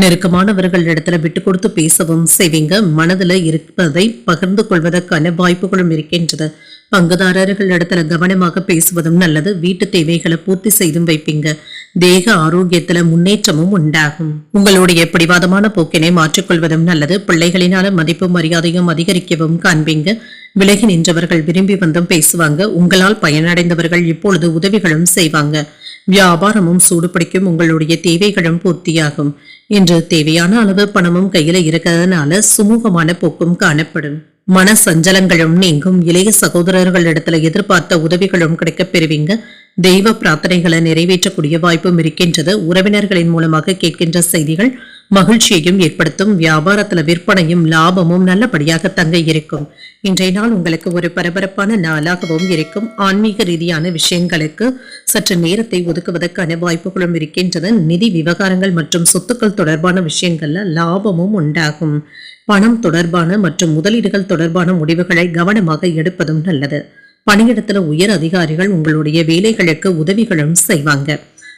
நெருக்கமானவர்கள் இடத்துல விட்டு கொடுத்து பேசவும் செய்வீங்க. மனதுல இருப்பதை பகிர்ந்து கொள்வதற்கான வாய்ப்புகளும் இருக்கின்றது. பங்குதாரர்கள் இடத்துல கவனமாக பேசுவதும் நல்லது. வீட்டு தேவைகளை பூர்த்தி செய்தும் வைப்பீங்க. தேக ஆரோக்கியத்துல முன்னேற்றமும் உண்டாகும். உங்களுடைய பிடிவாதமான போக்கினை மாற்றிக்கொள்வதும் நல்லது. பிள்ளைகளினால மதிப்பும் மரியாதையும் அதிகரிக்கவும் காண்பீங்க. விலகி நின்றவர்கள் விரும்பி வந்தும் பேசுவாங்க. உங்களால் பயனடைந்தவர்கள் இப்பொழுது உதவிகளும் செய்வாங்க. வியாபாரமும் சூடுபிடிக்கும். உங்களுடைய தேவைகளும் பூர்த்தியாகும். இன்று தேவையான அளவு பணமும் கையில இருக்கிறதுனால சுமூகமான போக்கும் காணப்படும். மன சஞ்சலங்களும் நீங்கும். இளைய சகோதரர்கள் இடத்துல எதிர்பார்த்த உதவிகளும் கிடைக்கப் பெறுவீங்க. தெய்வ பிரார்த்தனைகளை நிறைவேற்றக்கூடிய வாய்ப்பும் இருக்கின்றது. உறவினர்களின் மூலமாக கேட்கின்ற செய்திகள் மகிழ்ச்சியையும் ஏற்படுத்தும். வியாபாரத்துல விற்பனையும் லாபமும் நல்லபடியாக தங்க இருக்கும். இன்றைய நாள் உங்களுக்கு ஒரு பரபரப்பான நாளாகவும் இருக்கும். ஆன்மீக ரீதியான விஷயங்களுக்கு சற்று நேரத்தை ஒதுக்குவதற்கான வாய்ப்புகளும் இருக்கின்றது. நிதி விவகாரங்கள் மற்றும் சொத்துக்கள் தொடர்பான விஷயங்கள்ல லாபமும் உண்டாகும். பணம் தொடர்பான மற்றும் முதலீடுகள் தொடர்பான முடிவுகளை கவனமாக எடுப்பதும் நல்லது. பணியிடத்துல உயர் அதிகாரிகள் உங்களுடைய வேலைகளுக்கு உதவிகளும் செய்வாங்க.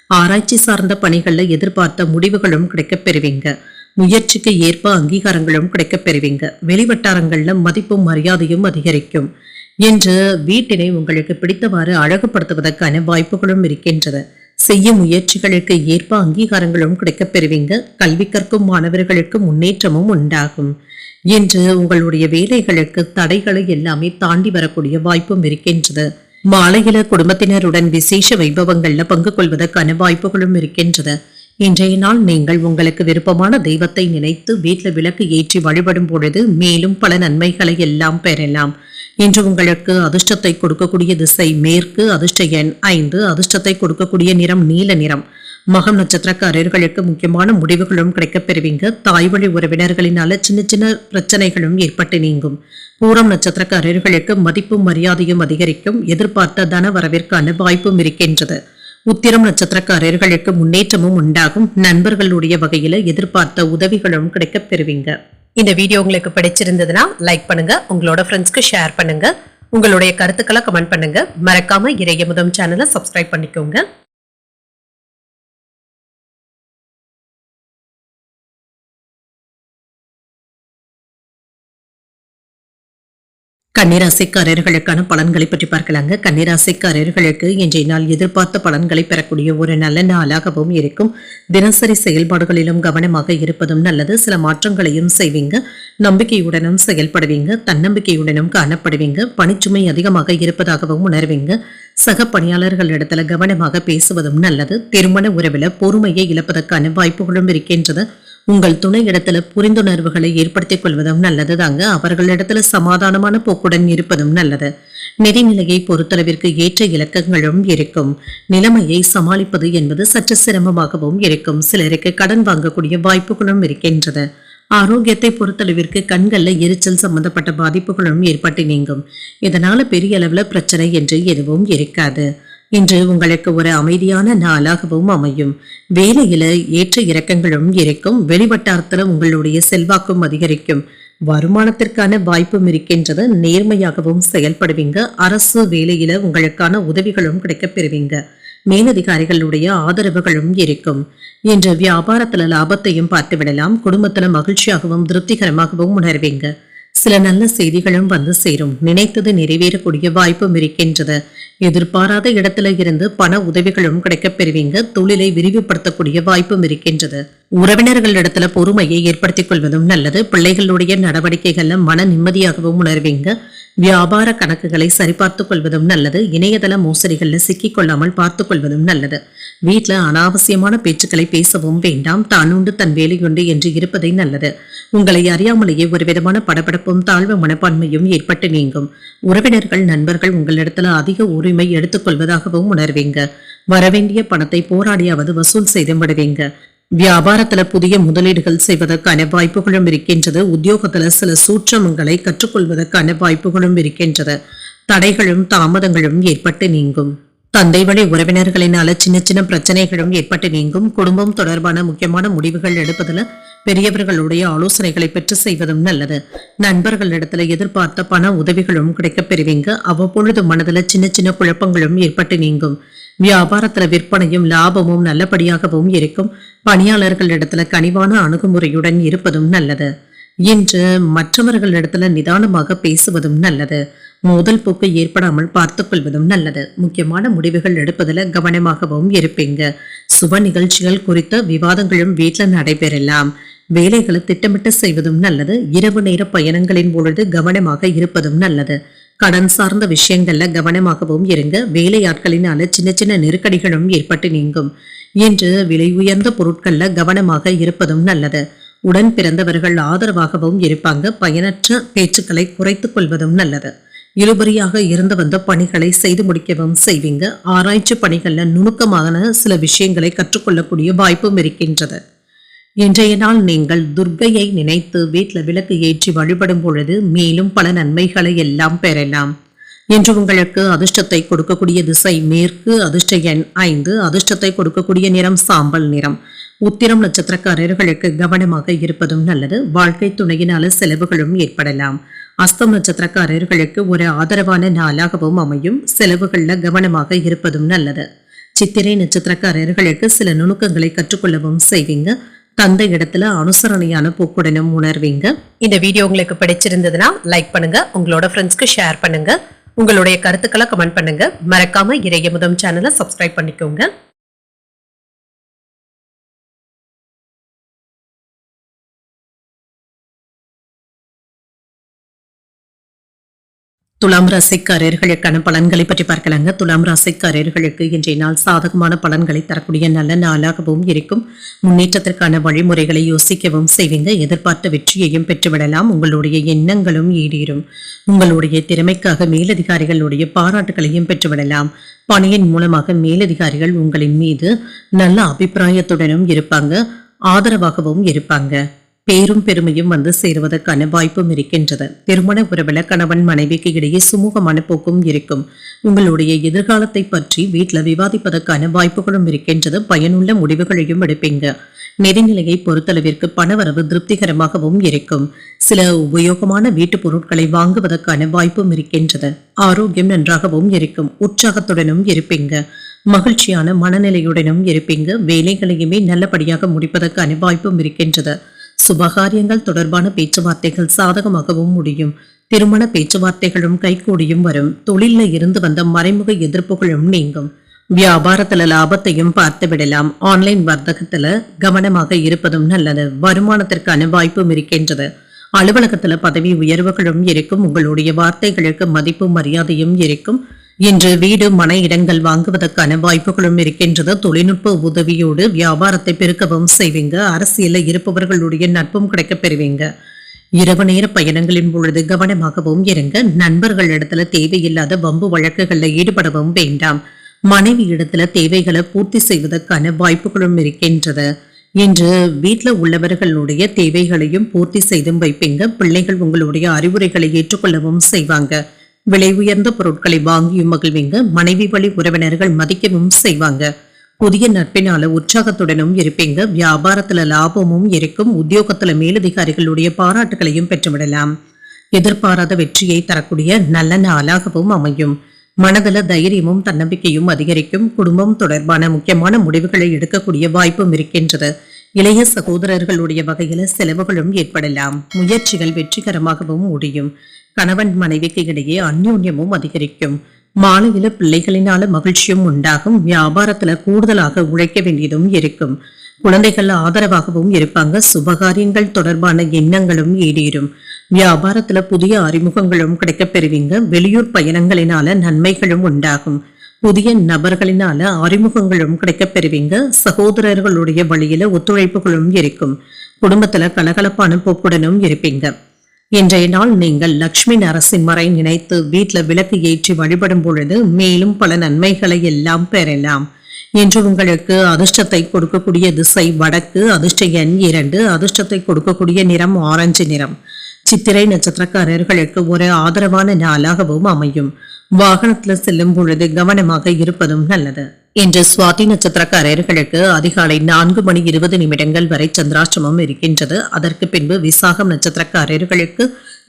ஆராய்ச்சி சார்ந்த பணிகள்ல எதிர்பார்த்த முடிவுகளும் கிடைக்கப் பெறுவீங்க. முயற்சிக்கு ஏற்ப அங்கீகாரங்களும் கிடைக்கப் பெறுவீங்க. வெளிவட்டாரங்கள்ல மதிப்பும் மரியாதையும் அதிகரிக்கும். என்று வீட்டினை உங்களுக்கு பிடித்தவாறு அழகுபடுத்துவதற்கான வாய்ப்புகளும் இருக்கின்றது. செய்யும் முயற்சிகளுக்கு ஏற்ப அங்கீகாரங்களும் கிடைக்கப் பெறுவீங்க. கல்வி கற்கும் மாணவர்களுக்கு முன்னேற்றமும் உண்டாகும். என்று உங்களுடைய வேலைகளுக்கு தடைகளை எல்லாமே தாண்டி வரக்கூடிய வாய்ப்பும் இருக்கின்றது. மாலையில குடும்பத்தினருடன் விசேஷ வைபவங்கள்ல பங்கு கொள்வதற்கான வாய்ப்புகளும் இருக்கின்றது. இன்றைய நாள் நீங்கள் உங்களுக்கு விருப்பமான தெய்வத்தை நினைத்து வீட்டில் விளக்கு ஏற்றி வழிபடும் பொழுது மேலும் பல நன்மைகளை எல்லாம் பெறலாம். இன்று உங்களுக்கு அதிர்ஷ்டத்தை கொடுக்கக்கூடிய திசை மேற்கு. அதிர்ஷ்ட எண் 5. அதிர்ஷ்டத்தை கொடுக்கக்கூடிய நிறம் நீல நிறம். மகம் நட்சத்திரக்காரர்களுக்கு முக்கியமான முடிவுகளும் கிடைக்கப் பெறுவீங்க. தாய் வழி உறவினர்களினால சின்ன சின்ன பிரச்சனைகளும் ஏற்பட்டு நீங்கும். பூரம் நட்சத்திரக்காரர்களுக்கு மதிப்பும் மரியாதையும் அதிகரிக்கும். எதிர்பார்த்த தன வரவிற்கான வாய்ப்பும் இருக்கின்றது. உத்திரம் நட்சத்திரக்காரர்களுக்கு முன்னேற்றமும் உண்டாகும். நண்பர்களுடைய வகையில எதிர்பார்த்த உதவிகளும் கிடைக்கப் பெறுவீங்க. இந்த வீடியோ உங்களுக்கு பிடிச்சிருந்ததுன்னா லைக் பண்ணுங்க. உங்களோட ஃப்ரெண்ட்ஸ்க்கு ஷேர் பண்ணுங்க. உங்களுடைய கருத்துக்களை கமெண்ட் பண்ணுங்க. மறக்காம இறையமுதம் சேனலை சப்ஸ்கிரைப் பண்ணிக்கோங்க. கன்னிராசிக்காரர்களுக்கான பலன்களை பற்றி பார்க்கலாங்க. கன்னிராசிக்காரர்களுக்கு இன்றைய நாள் எதிர்பார்த்த பலன்களை பெறக்கூடிய ஒரு நல்ல நாளாகவும் இருக்கும். தினசரி செயல்பாடுகளிலும் கவனமாக இருப்பதும் நல்லது. சில மாற்றங்களையும் செய்வீங்க. நம்பிக்கையுடனும் செயல்படுவீங்க. தன்னம்பிக்கையுடனும் காணப்படுவீங்க. பணிச்சுமை அதிகமாக இருப்பதாகவும் உணர்வீங்க. சக பணியாளர்களிடத்துல கவனமாக பேசுவதும் நல்லது. திருமண உறவுல பொறுமையை இழப்பதற்கான வாய்ப்புகளும் இருக்கின்றது. உங்கள் துணை இடத்துல புரிந்துணர்வுகளை ஏற்படுத்திக் கொள்வதும் நல்லது தாங்க. அவர்களிடத்துல சமாதானமான போக்குடன் இருப்பதும் நல்லது. நிதிநிலையை பொறுத்தளவிற்கு ஏற்ற இலக்கங்களும் இருக்கும். நிலைமையை சமாளிப்பது என்பது சற்று சிரமமாகவும் இருக்கும். சிலருக்கு கடன் வாங்கக்கூடிய வாய்ப்புகளும் இருக்கின்றது. ஆரோக்கியத்தை பொறுத்தளவிற்கு கண்கள்ல எரிச்சல் சம்பந்தப்பட்ட பாதிப்புகளும் ஏற்பட்டு நீங்கும். இதனால பெரிய அளவுல பிரச்சனை என்று எதுவும் இருக்காது. இன்று உங்களுக்கு ஒரு அமைதியான நாளாகவும் அமையும். வேலையில ஏற்ற இறக்கங்களும் இருக்கும். வெளிவட்டாரத்துல உங்களுடைய செல்வாக்கும் அதிகரிக்கும். வருமானத்திற்கான வாய்ப்பும் இருக்கின்றது. நேர்மையாகவும் செயல்படுவீங்க. அரசு வேலையில உங்களுக்கான உதவிகளும் கிடைக்கப் பெறுவீங்க. மேலதிகாரிகளுடைய ஆதரவுகளும் இருக்கும். இன்று வியாபாரத்துல லாபத்தையும் பார்த்து விடலாம். குடும்பத்துல மகிழ்ச்சியாகவும் திருப்திகரமாகவும் உணர்வீங்க. சில நல்ல செய்திகளும் வந்து சேரும். நினைத்தது நிறைவேறக்கூடிய வாய்ப்பும் இருக்கின்றது. எதிர்பாராத இடத்துல இருந்து பண உதவிகளும் கிடைக்கப் பெறுவீங்க. தொழிலை விரிவுபடுத்தக்கூடிய வாய்ப்பும் இருக்கின்றது. உறவினர்கள் இடத்துல பொறுமையை ஏற்படுத்திக் கொள்வதும் நல்லது. பிள்ளைகளுடைய நடவடிக்கைகள்ல மன நிம்மதியாகவும் உணர்வீங்க. வியாபார கணக்குகளை சரிபார்த்துக் கொள்வதும் நல்லது. இணையதள மோசடிகள்ல சிக்கிக் கொள்ளாமல் பார்த்துக் கொள்வதும் நல்லது. வீட்டுல அனாவசியமான பேச்சுக்களை பேசவும் வேண்டாம். தானுண்டு தன் வேலையுண்டு என்று இருப்பதை நல்லது. உங்களை அறியாமலேயே ஒரு விதமான படபடப்பும் தாழ்வு மனப்பான்மையும் ஏற்பட்டு நீங்கும். உறவினர்கள் நண்பர்கள் உங்களிடத்துல அதிக உரிமை எடுத்துக் கொள்வதாகவும் உணர்வீங்க. வரவேண்டிய பணத்தை போராடியாவது வசூல் செய்து விடுவீங்க. வியாபாரத்துல புதிய முதலீடுகள் செய்வதற்கான வாய்ப்புகளும் இருக்கின்றது. உத்தியோகத்துல சில சூட்சமங்களை கற்றுக்கொள்வதற்கான வாய்ப்புகளும் இருக்கின்றது. தடைகளும் தாமதங்களும் ஏற்பட்டு நீங்கும். தந்தை வழி உறவினர்களினால சின்ன சின்ன பிரச்சனைகளும் ஏற்பட்டு நீங்கும். குடும்பம் தொடர்பான முக்கியமான முடிவுகள் எடுப்பதுல பெரியவர்களுடைய ஆலோசனைகளை பெற்று செய்வதும் நல்லது. நண்பர்களிடத்துல எதிர்பார்த்த பண உதவிகளும் கிடைக்கப் பெறுவீங்க. அவ்வப்பொழுது மனதுல சின்ன சின்ன குழப்பங்களும் ஏற்பட்டு நீங்கும். வியாபாரத்துல விற்பனையும் லாபமும் நல்லபடியாகவும் இருக்கும். பணியாளர்களிடத்துல கனிவான அணுகுமுறையுடன் இருப்பதும் நல்லது. இன்று மற்றவர்களிடத்துல நிதானமாக பேசுவதும் நல்லது. மோதல் போக்கு ஏற்படாமல் பார்த்துக் கொள்வதும் நல்லது. முக்கியமான முடிவுகள் எடுப்பதில் கவனமாகவும் இருப்பீங்க. சுப நிகழ்ச்சிகள் குறித்த விவாதங்களும் வீட்டில் நடைபெறலாம். வேலைகளை திட்டமிட்டு செய்வதும் நல்லது. இரவு நேர பயணங்களின் பொழுது கவனமாக இருப்பதும் நல்லது. கடன் சார்ந்த விஷயங்கள்ல கவனமாகவும் இருங்க. வேலையாட்களினால சின்ன சின்ன நெருக்கடிகளும் ஏற்பட்டு நீங்கும். என்று விலை உயர்ந்த பொருட்கள்ல கவனமாக இருப்பதும் நல்லது. உடன் பிறந்தவர்கள் ஆதரவாகவும் இருப்பாங்க. பயனற்ற பேச்சுக்களை குறைத்துக் கொள்வதும் நல்லது. இழுபறியாக இருந்து வந்த பணிகளை செய்து முடிக்கவும் செய்வீங்க. ஆராய்ச்சி பணிகள்ல நுணுக்கமான சில விஷயங்களை கற்றுக்கொள்ளக்கூடிய வாய்ப்பும் இருக்கின்றது. இன்றைய நாள் நீங்கள் துர்க்கையை நினைத்து வீட்டில் விளக்கு ஏற்றி வழிபடும் பொழுது மேலும் பல நன்மைகளை எல்லாம் பெறலாம். இன்று உங்களுக்கு அதிர்ஷ்டத்தை கொடுக்கக்கூடிய திசை மேற்கு. அதிர்ஷ்ட எண் 5. அதிர்ஷ்டத்தை கொடுக்கக்கூடிய நிறம் சாம்பல் நிறம். உத்திரம் நட்சத்திரக்காரர்களுக்கு கவனமாக இருப்பதும் நல்லது. வாழ்க்கை துணையினால செலவுகளும் ஏற்படலாம். அஸ்தம் நட்சத்திரக்காரர்களுக்கு ஒரு ஆதரவான நாளாகவும் அமையும். செலவுகள்ல கவனமாக இருப்பதும் நல்லது. சித்திரை நட்சத்திரக்காரர்களுக்கு சில நுணுக்கங்களை கற்றுக்கொள்ளவும் செய்வீங்க. தந்தை இடத்துல அனுசரணையான போக்குடனும் உணர்வீங்க. இந்த வீடியோ உங்களுக்கு பிடிச்சிருந்ததுன்னா லைக் பண்ணுங்க. உங்களோட ஃப்ரெண்ட்ஸ்க்கு ஷேர் பண்ணுங்க. உங்களுடைய கருத்துக்களை கமெண்ட் பண்ணுங்க. மறக்காம இறையமுதம் சேனலை சப்ஸ்கிரைப் பண்ணிக்கோங்க. துலாம் ராசிக்காரர்களுக்கான பலன்களை பற்றி பார்க்கலாங்க. துலாம் ராசிக்காரர்களுக்கு இன்றைய நாள் சாதகமான பலன்களை தரக்கூடிய நல்ல நாளாகவும் இருக்கும். முன்னேற்றத்திற்கான வழிமுறைகளை யோசிக்கவும் செய்வீங்க. எதிர்பார்த்த வெற்றியையும் பெற்றுவிடலாம். உங்களுடைய எண்ணங்களும் ஈடேறும். உங்களுடைய திறமைக்காக மேலதிகாரிகளுடைய பாராட்டுகளையும் பெற்றுவிடலாம். பணியின் மூலமாக மேலதிகாரிகள் உங்களின் மீது நல்ல அபிப்பிராயத்துடனும் இருப்பாங்க. ஆதரவாகவும் இருப்பாங்க. பேரும் பெருமையும் வந்து சேருவதற்கான வாய்ப்பும் இருக்கின்றது. திருமண உறவுல கணவன் மனைவிக்கு இடையே சுமூகமான போக்கும் இருக்கும். உங்களுடைய எதிர்காலத்தை பற்றி வீட்டில் விவாதிப்பதற்கான வாய்ப்புகளும் இருக்கின்றது. பயனுள்ள முடிவுகளையும் எடுப்பீங்க. நிதிநிலையை பொறுத்தளவிற்கு பணவரவு திருப்திகரமாகவும் இருக்கும். சில உபயோகமான வீட்டு பொருட்களை வாங்குவதற்கான வாய்ப்பும் இருக்கின்றது. ஆரோக்கியம் நன்றாகவும் இருக்கும். உற்சாகத்துடனும் இருப்பீங்க. மகிழ்ச்சியான மனநிலையுடனும் இருப்பீங்க. வேலைகளையுமே நல்லபடியாக முடிப்பதற்கான வாய்ப்பும் இருக்கின்றது. சுபகாரியங்கள் தொடர்பான பேச்சுவார்த்தைகள் சாதகமாகவும் முடியும். திருமண பேச்சுவார்த்தைகளும் கைகூடியும் வரும். தொழில இருந்து வந்த மறைமுக எதிர்ப்புகளும் நீங்கும். வியாபாரத்துல லாபத்தையும் பார்த்து விடலாம். ஆன்லைன் வர்த்தகத்துல கவனமாக இருப்பதும் நல்லது. வருமானத்திற்கான வாய்ப்பும் இருக்கின்றது. அலுவலகத்துல பதவி உயர்வுகளும் இருக்கும். உங்களுடைய வார்த்தைகளுக்கு மதிப்பு மரியாதையும் இருக்கும். இன்று வீடு மன இடங்கள் வாங்குவதற்கான வாய்ப்புகளும் இருக்கின்றது. தொழில்நுட்ப உதவியோடு வியாபாரத்தை பெருக்கவும் செய்வீங்க. அரசியல இருப்பவர்களுடைய நட்பும் கிடைக்க பெறுவீங்க. இரவு நேர பயணங்களின் பொழுது கவனமாகவும் இருங்க. நண்பர்கள் இடத்துல தேவையில்லாத வம்பு வழக்குகள்ல ஈடுபடவும் வேண்டாம். மனைவி இடத்துல தேவைகளை பூர்த்தி செய்வதற்கான வாய்ப்புகளும் இருக்கின்றது. இன்று வீட்டுல உள்ளவர்களுடைய தேவைகளையும் பூர்த்தி செய்தும் வைப்பீங்க. பிள்ளைகள் உங்களுடைய அறிவுரைகளை ஏற்றுக்கொள்ளவும் செய்வாங்க. விலை உயர்ந்த பொருட்களை வாங்கியும் மகிழ்வீங்க. மனைவி வழி உறவினர்கள் மதிக்கவும் செய்வாங்க. புதிய நட்பினால உற்சாகத்துடனும் இருப்பீங்க. வியாபாரத்துல லாபமும் இருக்கும். உத்தியோகத்துல மேலதிகாரிகளுடைய பாராட்டுகளையும் பெற்றுவிடலாம். எதிர்பாராத வெற்றியை தரக்கூடிய நல்ல நாளாகவும் அமையும். மனதில தைரியமும் தன்னம்பிக்கையும் அதிகரிக்கும். குடும்பம் தொடர்பான முக்கியமான முடிவுகளை எடுக்கக்கூடிய வாய்ப்பும் இருக்கின்றது. இளைய சகோதரர்களுடைய வகையில செலவுகளும் ஏற்படலாம். முயற்சிகள் வெற்றிகரமாகவும் முடியும். கணவன் மனைவிக்கு இடையே அந்யோன்யமும் அதிகரிக்கும். மாலையில பிள்ளைகளினால மகிழ்ச்சியும் உண்டாகும். வியாபாரத்துல கூடுதலாக உழைக்க வேண்டியதும் இருக்கும். குழந்தைகள் ஆதரவாகவும் இருப்பாங்க. சுபகாரியங்கள் தொடர்பான எண்ணங்களும் ஈடேறும். வியாபாரத்துல புதிய அறிமுகங்களும் கிடைக்கப் பெறுவீங்க. வெளியூர் பயணங்களினால நன்மைகளும் உண்டாகும். புதிய நபர்களினால அறிமுகங்களும் கிடைக்கப் பெறுவீங்க. சகோதரர்களுடைய வழியில ஒத்துழைப்புகளும் இருக்கும். குடும்பத்துல கலகலப்பான போக்குடனும் இருப்பீங்க. இன்றைய நாள் நீங்கள் லட்சுமி நரசிம்மரை நினைத்து வீட்டுல விளக்கு ஏற்றி வழிபடும் பொழுது மேலும் பல நன்மைகளை எல்லாம் பெறலாம். இன்று உங்களுக்கு அதிர்ஷ்டத்தை கொடுக்கக்கூடிய திசை வடக்கு. அதிர்ஷ்ட எண் 2. அதிர்ஷ்டத்தை கொடுக்கக்கூடிய நிறம் ஆரஞ்சு நிறம். சித்திரை நட்சத்திரக்காரர்களுக்கு ஒரு ஆதரவான நாளாகவும் அமையும். வாகனத்துல செல்லும் பொழுது கவனமாக இருப்பதும் நல்லது. இன்று சுவாதி நட்சத்திரக்காரர்களுக்கு அதிகாலை 4:20 வரை சந்திராஷ்டமம் இருக்கின்றது. அதற்கு பின்பு விசாகம் நட்சத்திரக்காரர்களுக்கு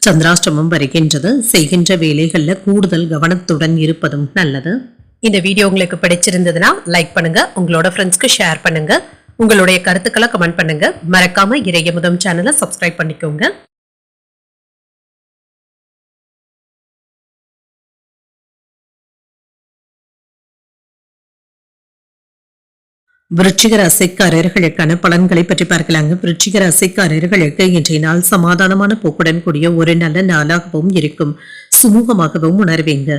சந்திராஷ்டமம் வருகின்றது. செய்கின்ற வேலைகள்ல கூடுதல் கவனத்துடன் இருப்பதும் நல்லது. இந்த வீடியோ உங்களுக்கு பிடிச்சிருந்ததுன்னா லைக் பண்ணுங்க. உங்களோட ஃப்ரெண்ட்ஸ்க்கு ஷேர் பண்ணுங்க. உங்களுடைய கருத்துக்களை கமெண்ட் பண்ணுங்க. மறக்காம இறையமுதம் சேனலை சப்ஸ்கிரைப் பண்ணிக்கோங்க. விருச்சிக ராசிக்காரர்களுக்கான பலன்களை பற்றி பார்க்கலாங்க. விருச்சிக ராசிக்காரர்களுக்கு இன்றைய நாள் சமாதானமான போக்குடன் கூடிய ஒரு நல்ல நாளாகவும் இருக்கும். சுமூகமாகவும் உணர்வீங்க.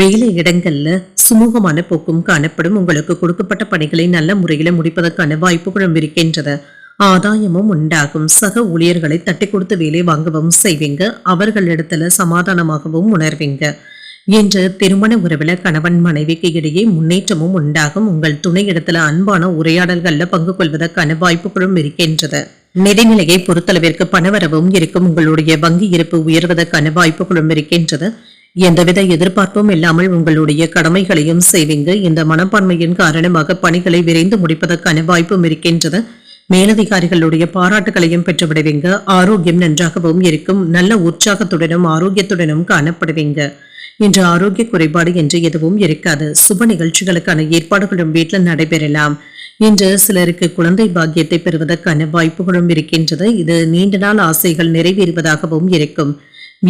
வேலை இடங்கள்ல சுமூகமான போக்கும் காணப்படும். உங்களுக்கு கொடுக்கப்பட்ட பணிகளை நல்ல முறையில முடிப்பதற்கான வாய்ப்புகளும் இருக்கின்றது. ஆதாயமும் உண்டாகும். சக ஊழியர்களை தட்டி கொடுத்து வேலை வாங்கவும் செய்வீங்க. அவர்களிடத்துல சமாதானமாகவும் உணர்வீங்க. இன்று திருமண உறவுல கணவன் மனைவிக்கு இடையே முன்னேற்றமும் உண்டாகும். உங்கள் துணை இடத்துல அன்பான உரையாடல்கள்ல பங்கு கொள்வதற்கான வாய்ப்புகளும் இருக்கின்றது. நிதிநிலையை பொறுத்தளவிற்கு பணவரவும் இருக்கும். உங்களுடைய வங்கி இருப்பு உயர்வதற்கான வாய்ப்புகளும் இருக்கின்றது. எந்தவித எதிர்பார்ப்பும் இல்லாமல் உங்களுடைய கடமைகளையும் செய்வீங்க. இந்த மனப்பான்மையின் காரணமாக பணிகளை விரைந்து முடிப்பதற்கான வாய்ப்பும் இருக்கின்றது. மேலதிகாரிகளுடைய பாராட்டுகளையும் பெற்று விடுவீங்க. ஆரோக்கியம் நன்றாகவும் இருக்கும். நல்ல உற்சாகத்துடனும் ஆரோக்கியத்துடனும் காணப்படுவீங்க. இன்று ஆரோக்கிய குறைபாடு என்று எதுவும் இருக்காது. சுப நிகழ்ச்சிகளுக்கான ஏற்பாடுகளும் வீட்டில் நடைபெறலாம். இன்று சிலருக்கு குழந்தை பாக்கியத்தை பெறுவதற்கான வாய்ப்புகளும் இருக்கின்றது. இது நீண்ட நாள் ஆசைகள் நிறைவேறுவதாகவும் இருக்கும்.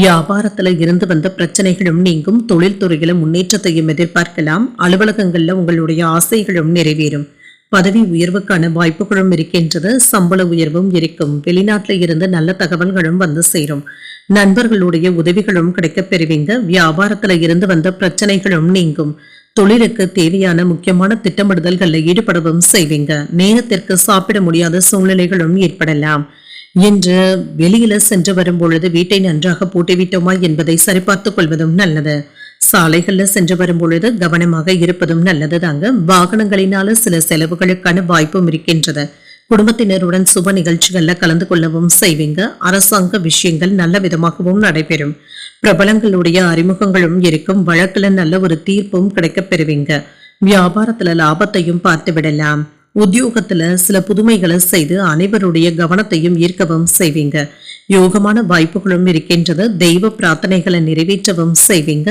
வியாபாரத்துல இருந்து வந்த பிரச்சனைகளும் நீங்கும். தொழில்துறையில முன்னேற்றத்தையும் எதிர்பார்க்கலாம். அலுவலகங்கள்ல உங்களுடைய ஆசைகளும் நிறைவேறும். பதவி உயர்வுக்கான வாய்ப்புகளும் இருக்கின்றது. சம்பள உயர்வும் இருக்கும். வெளிநாட்டில இருந்து நல்ல தகவல்களும் வந்து சேரும். நண்பர்களுடைய உதவிகளும் கிடைக்கப் பெறுவீங்க. வியாபாரத்துல இருந்து வந்த பிரச்சனைகளும் நீங்கும். தொழிலுக்கு தேவையான முக்கியமான திட்டமிடுதல்களில் ஈடுபடவும் செய்வீங்க. நேரத்திற்கு சாப்பிட முடியாத சூழ்நிலைகளும் ஏற்படலாம். இன்று வெளியில சென்று வரும் பொழுது வீட்டை நன்றாக பூட்டிவிட்டோமா என்பதை சரிபார்த்துக் கொள்வதும் நல்லது. சாலைகள்ல சென்று வரும் பொழுது கவனமாக இருப்பதும் நல்லது தாங்க. வாகனங்களினால சில செலவுகளுக்கான வாய்ப்பும் இருக்கின்றது. குடும்பத்தினருடன் சுப நிகழ்ச்சிகள்ல கலந்து கொள்ளவும் செய்வீங்க. அரசாங்க விஷயங்கள் நல்ல விதமாகவும் நடைபெறும். பிரபலங்களுடைய அறிமுகங்களும் இருக்கும். வழக்குல நல்ல ஒரு தீர்ப்பும் கிடைக்கப் பெறுவீங்க. வியாபாரத்துல லாபத்தையும் பார்த்து விடலாம். உத்தியோகத்துல சில புதுமைகளை செய்து அனைவருடைய கவனத்தையும் ஈர்க்கவும் செய்வீங்க. யோகமான வாய்ப்புகளும் இருக்கின்றது. தெய்வ பிரார்த்தனைகளை நிறைவேற்றவும் செய்வீங்க.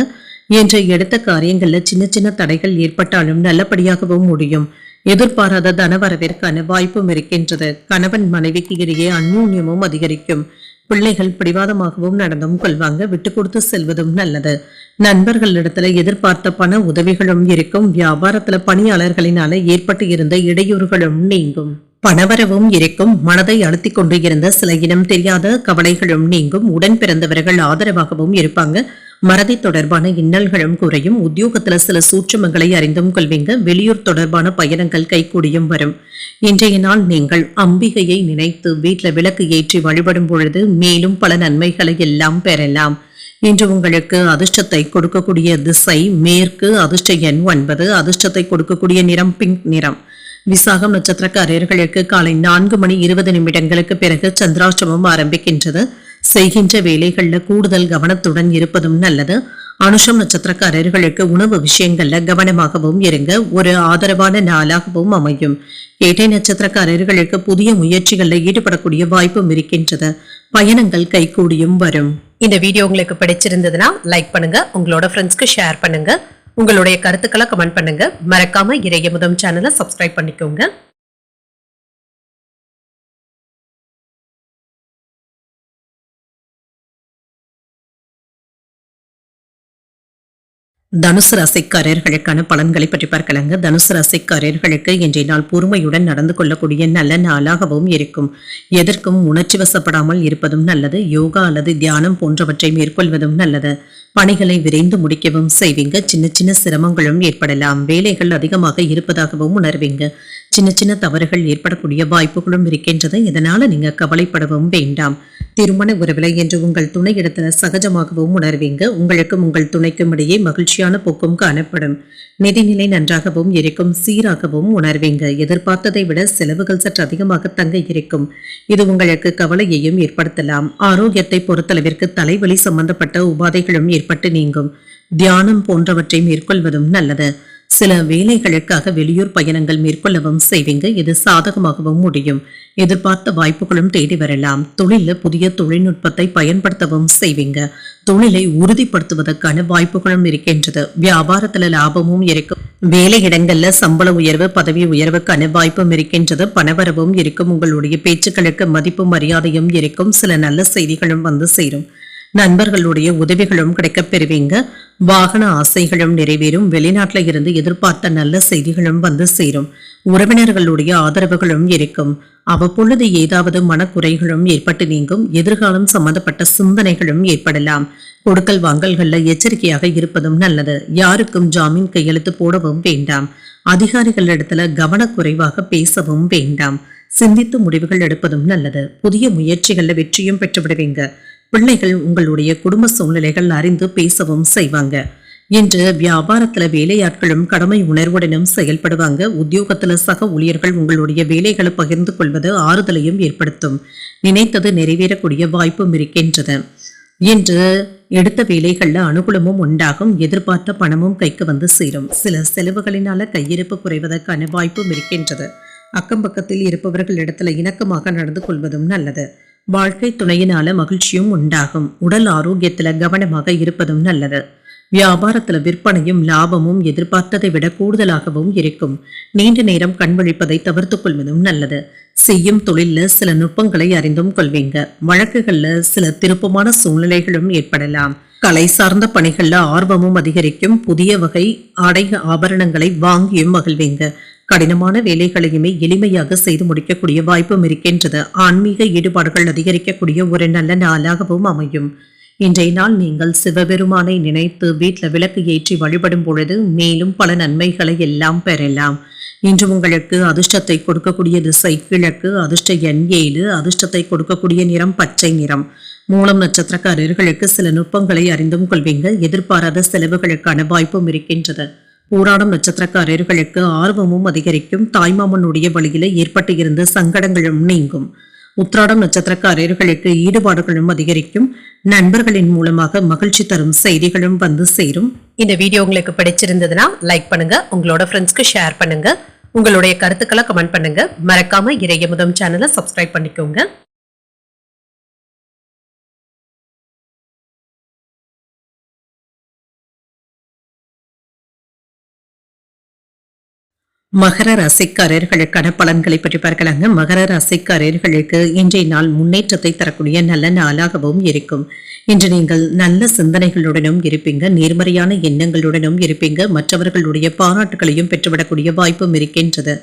என்று எடுத்த காரியங்கள்ல சின்ன சின்ன தடைகள் ஏற்பட்டாலும் நல்லபடியாகவும் முடியும். எதிர்பாராத தனவரவிற்கான வாய்ப்பும் இருக்கின்றது. கணவன் மனைவிக்கு இடையே அந்யோன்யமும் அதிகரிக்கும். பிள்ளைகள் பிடிவாதமாகவும் நடந்தும் கொள்வாங்க. விட்டு கொடுத்து செல்வதும் நல்லது. நண்பர்களிடத்துல எதிர்பார்த்த பண உதவிகளும் இருக்கும். வியாபாரத்துல பணியாளர்களினால ஏற்பட்டு இருந்த இடையூறுகளும் நீங்கும். பணவரவும் இருக்கும். மனதை அழுத்தி கொண்டு இருந்த சில இனம் தெரியாத கவலைகளும் நீங்கும். உடன் பிறந்தவர்கள் ஆதரவாகவும் இருப்பாங்க. மறதி தொடர்பான இன்னல்களும் குறையும். உத்தியோகத்துல சில சூட்சுமங்களை அறிந்தும் கொள்வீங்க. வெளியூர் தொடர்பான பயணங்கள் கைகூடியும் வரும். இன்றைய நாள் நீங்கள் அம்பிகையை நினைத்து வீட்டுல விளக்கு ஏற்றி வழிபடும் பொழுது மேலும் பல நன்மைகளை எல்லாம் பெறலாம். இன்று உங்களுக்கு அதிர்ஷ்டத்தை கொடுக்கக்கூடிய திசை மேற்கு. அதிர்ஷ்ட எண் 9. அதிர்ஷ்டத்தை கொடுக்கக்கூடிய நிறம் பிங்க் நிறம். விசாகம் நட்சத்திரக்காரர்களுக்கு காலை 4:20 பிறகு சந்திராஷ்டமம் ஆரம்பிக்கின்றது. செய்கின்ற வேலைகள்ல கூடுதல் கவனத்துடன் இருப்பதும் நல்லது. அனுஷம் நட்சத்திரக்காரர்களுக்கு உணவு விஷயங்கள்ல கவனமாகவும் இருங்க. ஒரு ஆதரவான நாளாகவும் அமையும். கேட்டை நட்சத்திரக்காரர்களுக்கு புதிய முயற்சிகள்ல ஈடுபடக்கூடிய வாய்ப்பும் இருக்கின்றது. பயணங்கள் கைகூடியும் வரும். இந்த வீடியோ உங்களுக்கு பிடிச்சிருந்ததுன்னா லைக் பண்ணுங்க. உங்களோட ஃப்ரெண்ட்ஸ்க்கு ஷேர் பண்ணுங்க. உங்களுடைய கருத்துக்களை கமெண்ட் பண்ணுங்க. மறக்காம இறையமுதம் சேனலை சப்ஸ்கிரைப் பண்ணிக்கோங்க. தனுசு ராசிக்காரர்களுக்கான பலன்களை பற்றி பார்க்கலாங்க. தனுசு ராசிக்காரர்களுக்கு இன்றைய நாள் பொறுமையுடன் நடந்து கொள்ளக்கூடிய நல்ல நாளாகவும் இருக்கும். எதற்கும் உணர்ச்சி வசப்படாமல் இருப்பதும் நல்லது. யோகா அல்லது தியானம் போன்றவற்றை மேற்கொள்வதும் நல்லது. பணிகளை விரைந்து முடிக்கவும் செய்வீங்க. சின்ன சின்ன சிரமங்களும் ஏற்படலாம். வேலைகள் அதிகமாக இருப்பதாகவும் உணர்வீங்க. சின்ன சின்ன தவறுகள் ஏற்படக்கூடிய வாய்ப்புகளும் இருக்கின்றது. இதனால நீங்க கவலைப்படவும் வேண்டாம். திருமண உறவிலை என்று உங்கள் துணை இடத்துல சகஜமாகவும் உணர்வீங்க. உங்களுக்கும் உங்கள் துணைக்கும் இடையே மகிழ்ச்சியான போக்கும் காணப்படும். நிதிநிலை நன்றாகவும் இருக்கும். சீராகவும் உணர்வீங்க. எதிர்பார்த்ததை விட செலவுகள் சற்று அதிகமாக தங்க இருக்கும். இது உங்களுக்கு கவலையையும் ஏற்படுத்தலாம். ஆரோக்கியத்தை பொறுத்தளவிற்கு தலைவலி சம்பந்தப்பட்ட உபாதைகளும் ஏற்பட்டு நீங்கும். தியானம் போன்றவற்றை மேற்கொள்வதும் நல்லது. சில வேலைகளுக்காக வெளியூர் பயணங்கள் மேற்கொள்ளவும் செய்வீங்க. இது சாதகமாகவும் முடியும். எதிர்பார்த்த வாய்ப்புகளும் தேடி வரலாம். தொழில புதிய தொழில்நுட்பத்தை பயன்படுத்தவும் செய்வீங்க. தொழிலை உறுதிப்படுத்துவதற்கான வாய்ப்புகளும் இருக்கின்றது. வியாபாரத்துல லாபமும் இருக்கும். வேலை இடங்கள்ல சம்பள உயர்வு பதவி உயர்வுக்கான வாய்ப்பும் இருக்கின்றது. பணவரவும் இருக்கும். உங்களுடைய பேச்சுக்களுக்கு மதிப்பு மரியாதையும் இருக்கும். சில நல்ல செய்திகளும் வந்து சேரும். நண்பர்களுடைய உதவிகளும் கிடைக்கப் பெறுவீங்க. வாகன ஆசைகளும் நிறைவேறும். வெளிநாட்டில இருந்து எதிர்பார்த்த நல்ல செய்திகளும் வந்து சேரும். உறவினர்களுடைய ஆதரவுகளும் இருக்கும். அவ்வப்பொழுது ஏதாவது மனக்குறைகளும் ஏற்பட்டு நீங்கும். எதிர்காலம் சம்பந்தப்பட்ட சிந்தனைகளும் ஏற்படலாம். கொடுக்கல் வாங்கல்கள்ல எச்சரிக்கையாக இருப்பதும் நல்லது. யாருக்கும் ஜாமீன் கையெழுத்து போடவும் வேண்டாம். அதிகாரிகளிடத்துல கவனக்குறைவாக பேசவும் வேண்டாம். சிந்தித்து முடிவுகள் எடுப்பதும் நல்லது. புதிய முயற்சிகள்ல வெற்றியும் பெற்றுவிடுவீங்க. பிள்ளைகள் உங்களுடைய குடும்ப சூழ்நிலைகள் அறிந்து பேசவும் செய்வாங்க. இன்று வியாபாரத்துல வேலையாட்களும் கடமை உணர்வுடனும் செயல்படுவாங்க. உத்தியோகத்துல சக ஊழியர்கள் உங்களுடைய வேலைகளை பகிர்ந்து கொள்வது ஆறுதலையும் ஏற்படுத்தும். நினைத்தது நிறைவேறக்கூடிய வாய்ப்பும் இருக்கின்றது. இன்று எடுத்த வேலைகள்ல அனுகூலமும் உண்டாகும். எதிர்பார்த்த பணமும் கைக்கு வந்து சேரும். சில செலவுகளினால கையிருப்பு குறைவதற்கான வாய்ப்பும் இருக்கின்றது. அக்கம் பக்கத்தில் இருப்பவர்கள் இடத்துல இணக்கமாக நடந்து கொள்வதும் நல்லது. வாழ்க்கை துணையினால மகிழ்ச்சியும் உண்டாகும். உடல் ஆரோக்கியத்துல கவனமாக இருப்பதும் நல்லது. வியாபாரத்துல விற்பனையும் லாபமும் எதிர்பார்த்ததை விட கூடுதலாகவும் இருக்கும். நீண்ட நேரம் கண்விழிப்பதை தவிர்த்து கொள்வதும் நல்லது. செய்யும் தொழில்ல சில நுட்பங்களை அறிந்தும் கொள்வீங்க. வழக்குகள்ல சில திருப்பமான சூழ்நிலைகளும் ஏற்படலாம். கலை சார்ந்த பணிகள்ல ஆர்வமும் அதிகரிக்கும். புதிய வகை ஆடை ஆபரணங்களை வாங்கியும் மகிழ்வீங்க. கடினமான வேலைகளையுமே எளிமையாக செய்து முடிக்கக்கூடிய வாய்ப்பும் இருக்கின்றது. ஆன்மீக ஈடுபாடுகள் அதிகரிக்கக்கூடிய ஒரு நல்ல நாளாகவும் அமையும். இன்றைய நாள் நீங்கள் சிவபெருமானை நினைத்து வீட்டில் விளக்கு ஏற்றி வழிபடும் பொழுது மேலும் பல நன்மைகளை எல்லாம் பெறலாம். இன்று உங்களுக்கு அதிர்ஷ்டத்தை கொடுக்கக்கூடிய திசை கிழக்கு. அதிர்ஷ்ட எண் 7. அதிர்ஷ்டத்தை கொடுக்கக்கூடிய நிறம் பச்சை நிறம். மூலம் நட்சத்திரக்காரர்களுக்கு சில நுட்பங்களை அறிந்தும் கொள்வீங்க. எதிர்பாராத செலவுகளுக்கான வாய்ப்பும் இருக்கின்றது. பூராடம் நட்சத்திரக்காரர்களுக்கு ஆர்வமும் அதிகரிக்கும். தாய்மாமனுடைய வழியில ஏற்பட்டு இருந்த சங்கடங்களும் நீங்கும். உத்திராடம் நட்சத்திரக்காரர்களுக்கு ஈடுபாடுகளும் அதிகரிக்கும். நண்பர்களின் மூலமாக மகிழ்ச்சி தரும் செய்திகளும் வந்து சேரும். இந்த வீடியோ உங்களுக்கு பிடிச்சிருந்ததுன்னா லைக் பண்ணுங்க. உங்களோட ஃப்ரெண்ட்ஸ்க்கு ஷேர் பண்ணுங்க. உங்களுடைய கருத்துக்களை கமெண்ட் பண்ணுங்க. மறக்காம இறையமுதம் சேனலை சப்ஸ்கிரைப் பண்ணிக்கோங்க. மகர ராசிக்காரர்களுக்கான பலன்களை பற்றி பார்க்கலாங்க. மகர ராசிக்காரர்களுக்கு இன்றைய நாள் முன்னேற்றத்தை தரக்கூடிய நல்ல நாளாகவும் இருக்கும். இன்று நீங்கள் நல்ல சிந்தனைகளுடனும் இருப்பீங்க. நேர்மறையான எண்ணங்களுடனும் இருப்பீங்க. மற்றவர்களுடைய பாராட்டுகளையும் பெற்றுவிடக்கூடிய வாய்ப்பும் இருக்கின்றது.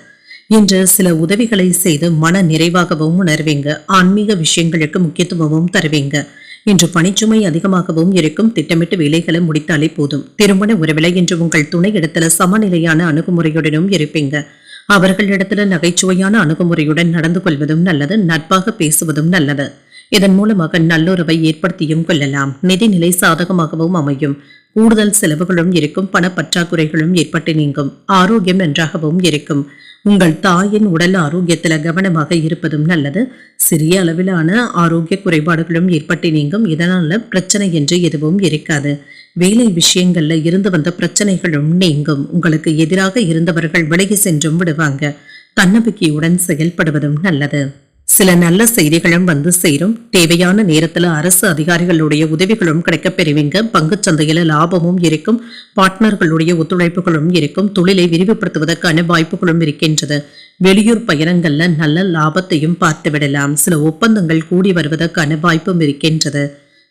இன்று சில உதவிகளை செய்து மன நிறைவாகவும் உணர்வீங்க. ஆன்மீக விஷயங்களுக்கு முக்கியத்துவமும் தருவீங்க. இன்று பணிச்சுமை அதிகமாகவும் இருக்கும். திட்டமிட்டு வேலைகளை முடித்தாலே போதும். திருமண உறவில இன்று உங்கள் துணை இடத்துல சமநிலையான அணுகுமுறையுடனும் இருப்பீங்க. அவர்களிடத்துல நகைச்சுவையான அணுகுமுறையுடன் நடந்து கொள்வதும் நல்லது. நட்பாக பேசுவதும் நல்லது. இதன் மூலமாக நல்லுறவை ஏற்படுத்தியும் கொள்ளலாம். நிதிநிலை சாதகமாகவும் அமையும். கூடுதல் செலவுகளும் இருக்கும். பண பற்றாக்குறைகளும் ஏற்பட்டு நீங்கும். ஆரோக்கியம் நன்றாகவும் இருக்கும். உங்கள் தாயின் உடல் ஆரோக்கியத்துல கவனமாக இருப்பதும் நல்லது. சிறிய அளவிலான ஆரோக்கிய குறைபாடுகளும் ஏற்பட்டு நீங்கும். இதனால பிரச்சனை என்று எதுவும் இருக்காது. வேலை விஷயங்கள்ல இருந்து வந்த பிரச்சனைகளும் நீங்கும். உங்களுக்கு எதிராக இருந்தவர்கள் விலகி சென்றும் விடுவாங்க. தன்னம்பிக்கையுடன் செயல்படுவதும் நல்லது. சில நல்ல செய்திகளும் வந்து சேரும். தேவையான நேரத்துல அரசு அதிகாரிகளுடைய உதவிகளும் கிடைக்கப் பெறுவீங்க. பங்குச் சந்தையில லாபமும் இருக்கும். பார்ட்னர்களுடைய ஒத்துழைப்புகளும் இருக்கும். தொழிலை விரிவுபடுத்துவதற்கான வாய்ப்புகளும் இருக்கின்றது. வெளியூர் பயணங்கள்ல நல்ல லாபத்தையும் பார்த்து விடலாம். சில ஒப்பந்தங்கள் கூடி வருவதற்கான வாய்ப்பும் இருக்கின்றது.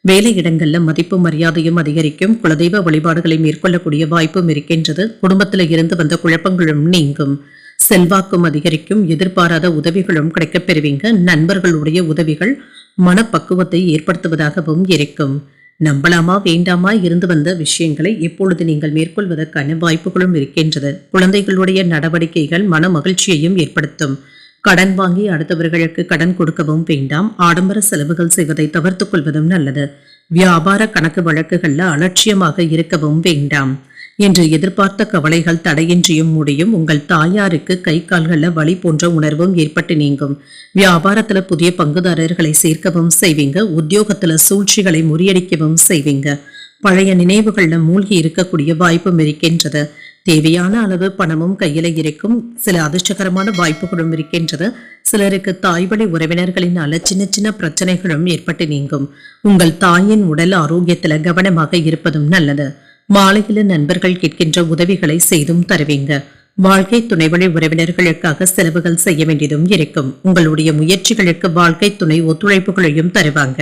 வேலையிடங்கள்ல மதிப்பு மரியாதையும் அதிகரிக்கும். குலதெய்வ வழிபாடுகளை மேற்கொள்ளக்கூடிய வாய்ப்பும் இருக்கின்றது. குடும்பத்துல இருந்து வந்த குழப்பங்களும் நீங்கும். செல்வாக்கும் அதிகரிக்கும். எதிர்பாராத உதவிகளும் கிடைக்கப் பெறுவீங்க. நண்பர்களுடைய உதவிகள் மனப்பக்குவத்தை ஏற்படுத்துவதாகவும் இருக்கும். நம்பலாமா வேண்டாமா இருந்து வந்த விஷயங்களை இப்பொழுது நீங்கள் மேற்கொள்வதற்கான வாய்ப்புகளும் இருக்கின்றது. குழந்தைகளுடைய நடவடிக்கைகள் மன மகிழ்ச்சியையும் ஏற்படுத்தும். கடன் வாங்கி அடுத்தவர்களுக்கு கடன் கொடுக்கவும் வேண்டாம். ஆடம்பர செலவுகள் செய்வதை தவிர்த்துக் கொள்வதும் நல்லது. வியாபார கணக்கு வழக்குகள்ல அலட்சியமாக இருக்கவும் வேண்டாம். என்று எதிர்பார்த்த கவலைகள் தடையின்றியும் முடியும். உங்கள் தாயாருக்கு கை கால்கள்ல வலி போன்ற உணர்வும் ஏற்பட்டு நீங்கும். வியாபாரத்துல புதிய பங்குதாரர்களை சேர்க்கவும் செய்வீங்க. உத்தியோகத்துல சூழ்ச்சிகளை முறியடிக்கவும் செய்வீங்க. பழைய நினைவுகள்ல மூழ்கி இருக்கக்கூடிய வாய்ப்பும் இருக்கின்றது. தேவையான அளவு பணமும் கையில இருக்கும். சில அதிர்ஷ்டகரமான வாய்ப்புகளும் இருக்கின்றது. சிலருக்கு தாய்வழி உறவினர்களினால சின்ன சின்ன பிரச்சனைகளும் ஏற்பட்டு நீங்கும். உங்கள் தாயின் உடல் ஆரோக்கியத்துல கவனமாக இருப்பதும் நல்லது. மாலையில நண்பர்கள் கேட்கின்ற உதவிகளை செய்தும் தருவீங்க. வாழ்க்கை துணைவழி உறவினர்களுக்காக செலவுகள் செய்ய வேண்டியதும் இருக்கும். உங்களுடைய முயற்சிகளுக்கு வாழ்க்கை துணை ஒத்துழைப்புகளையும் தருவாங்க.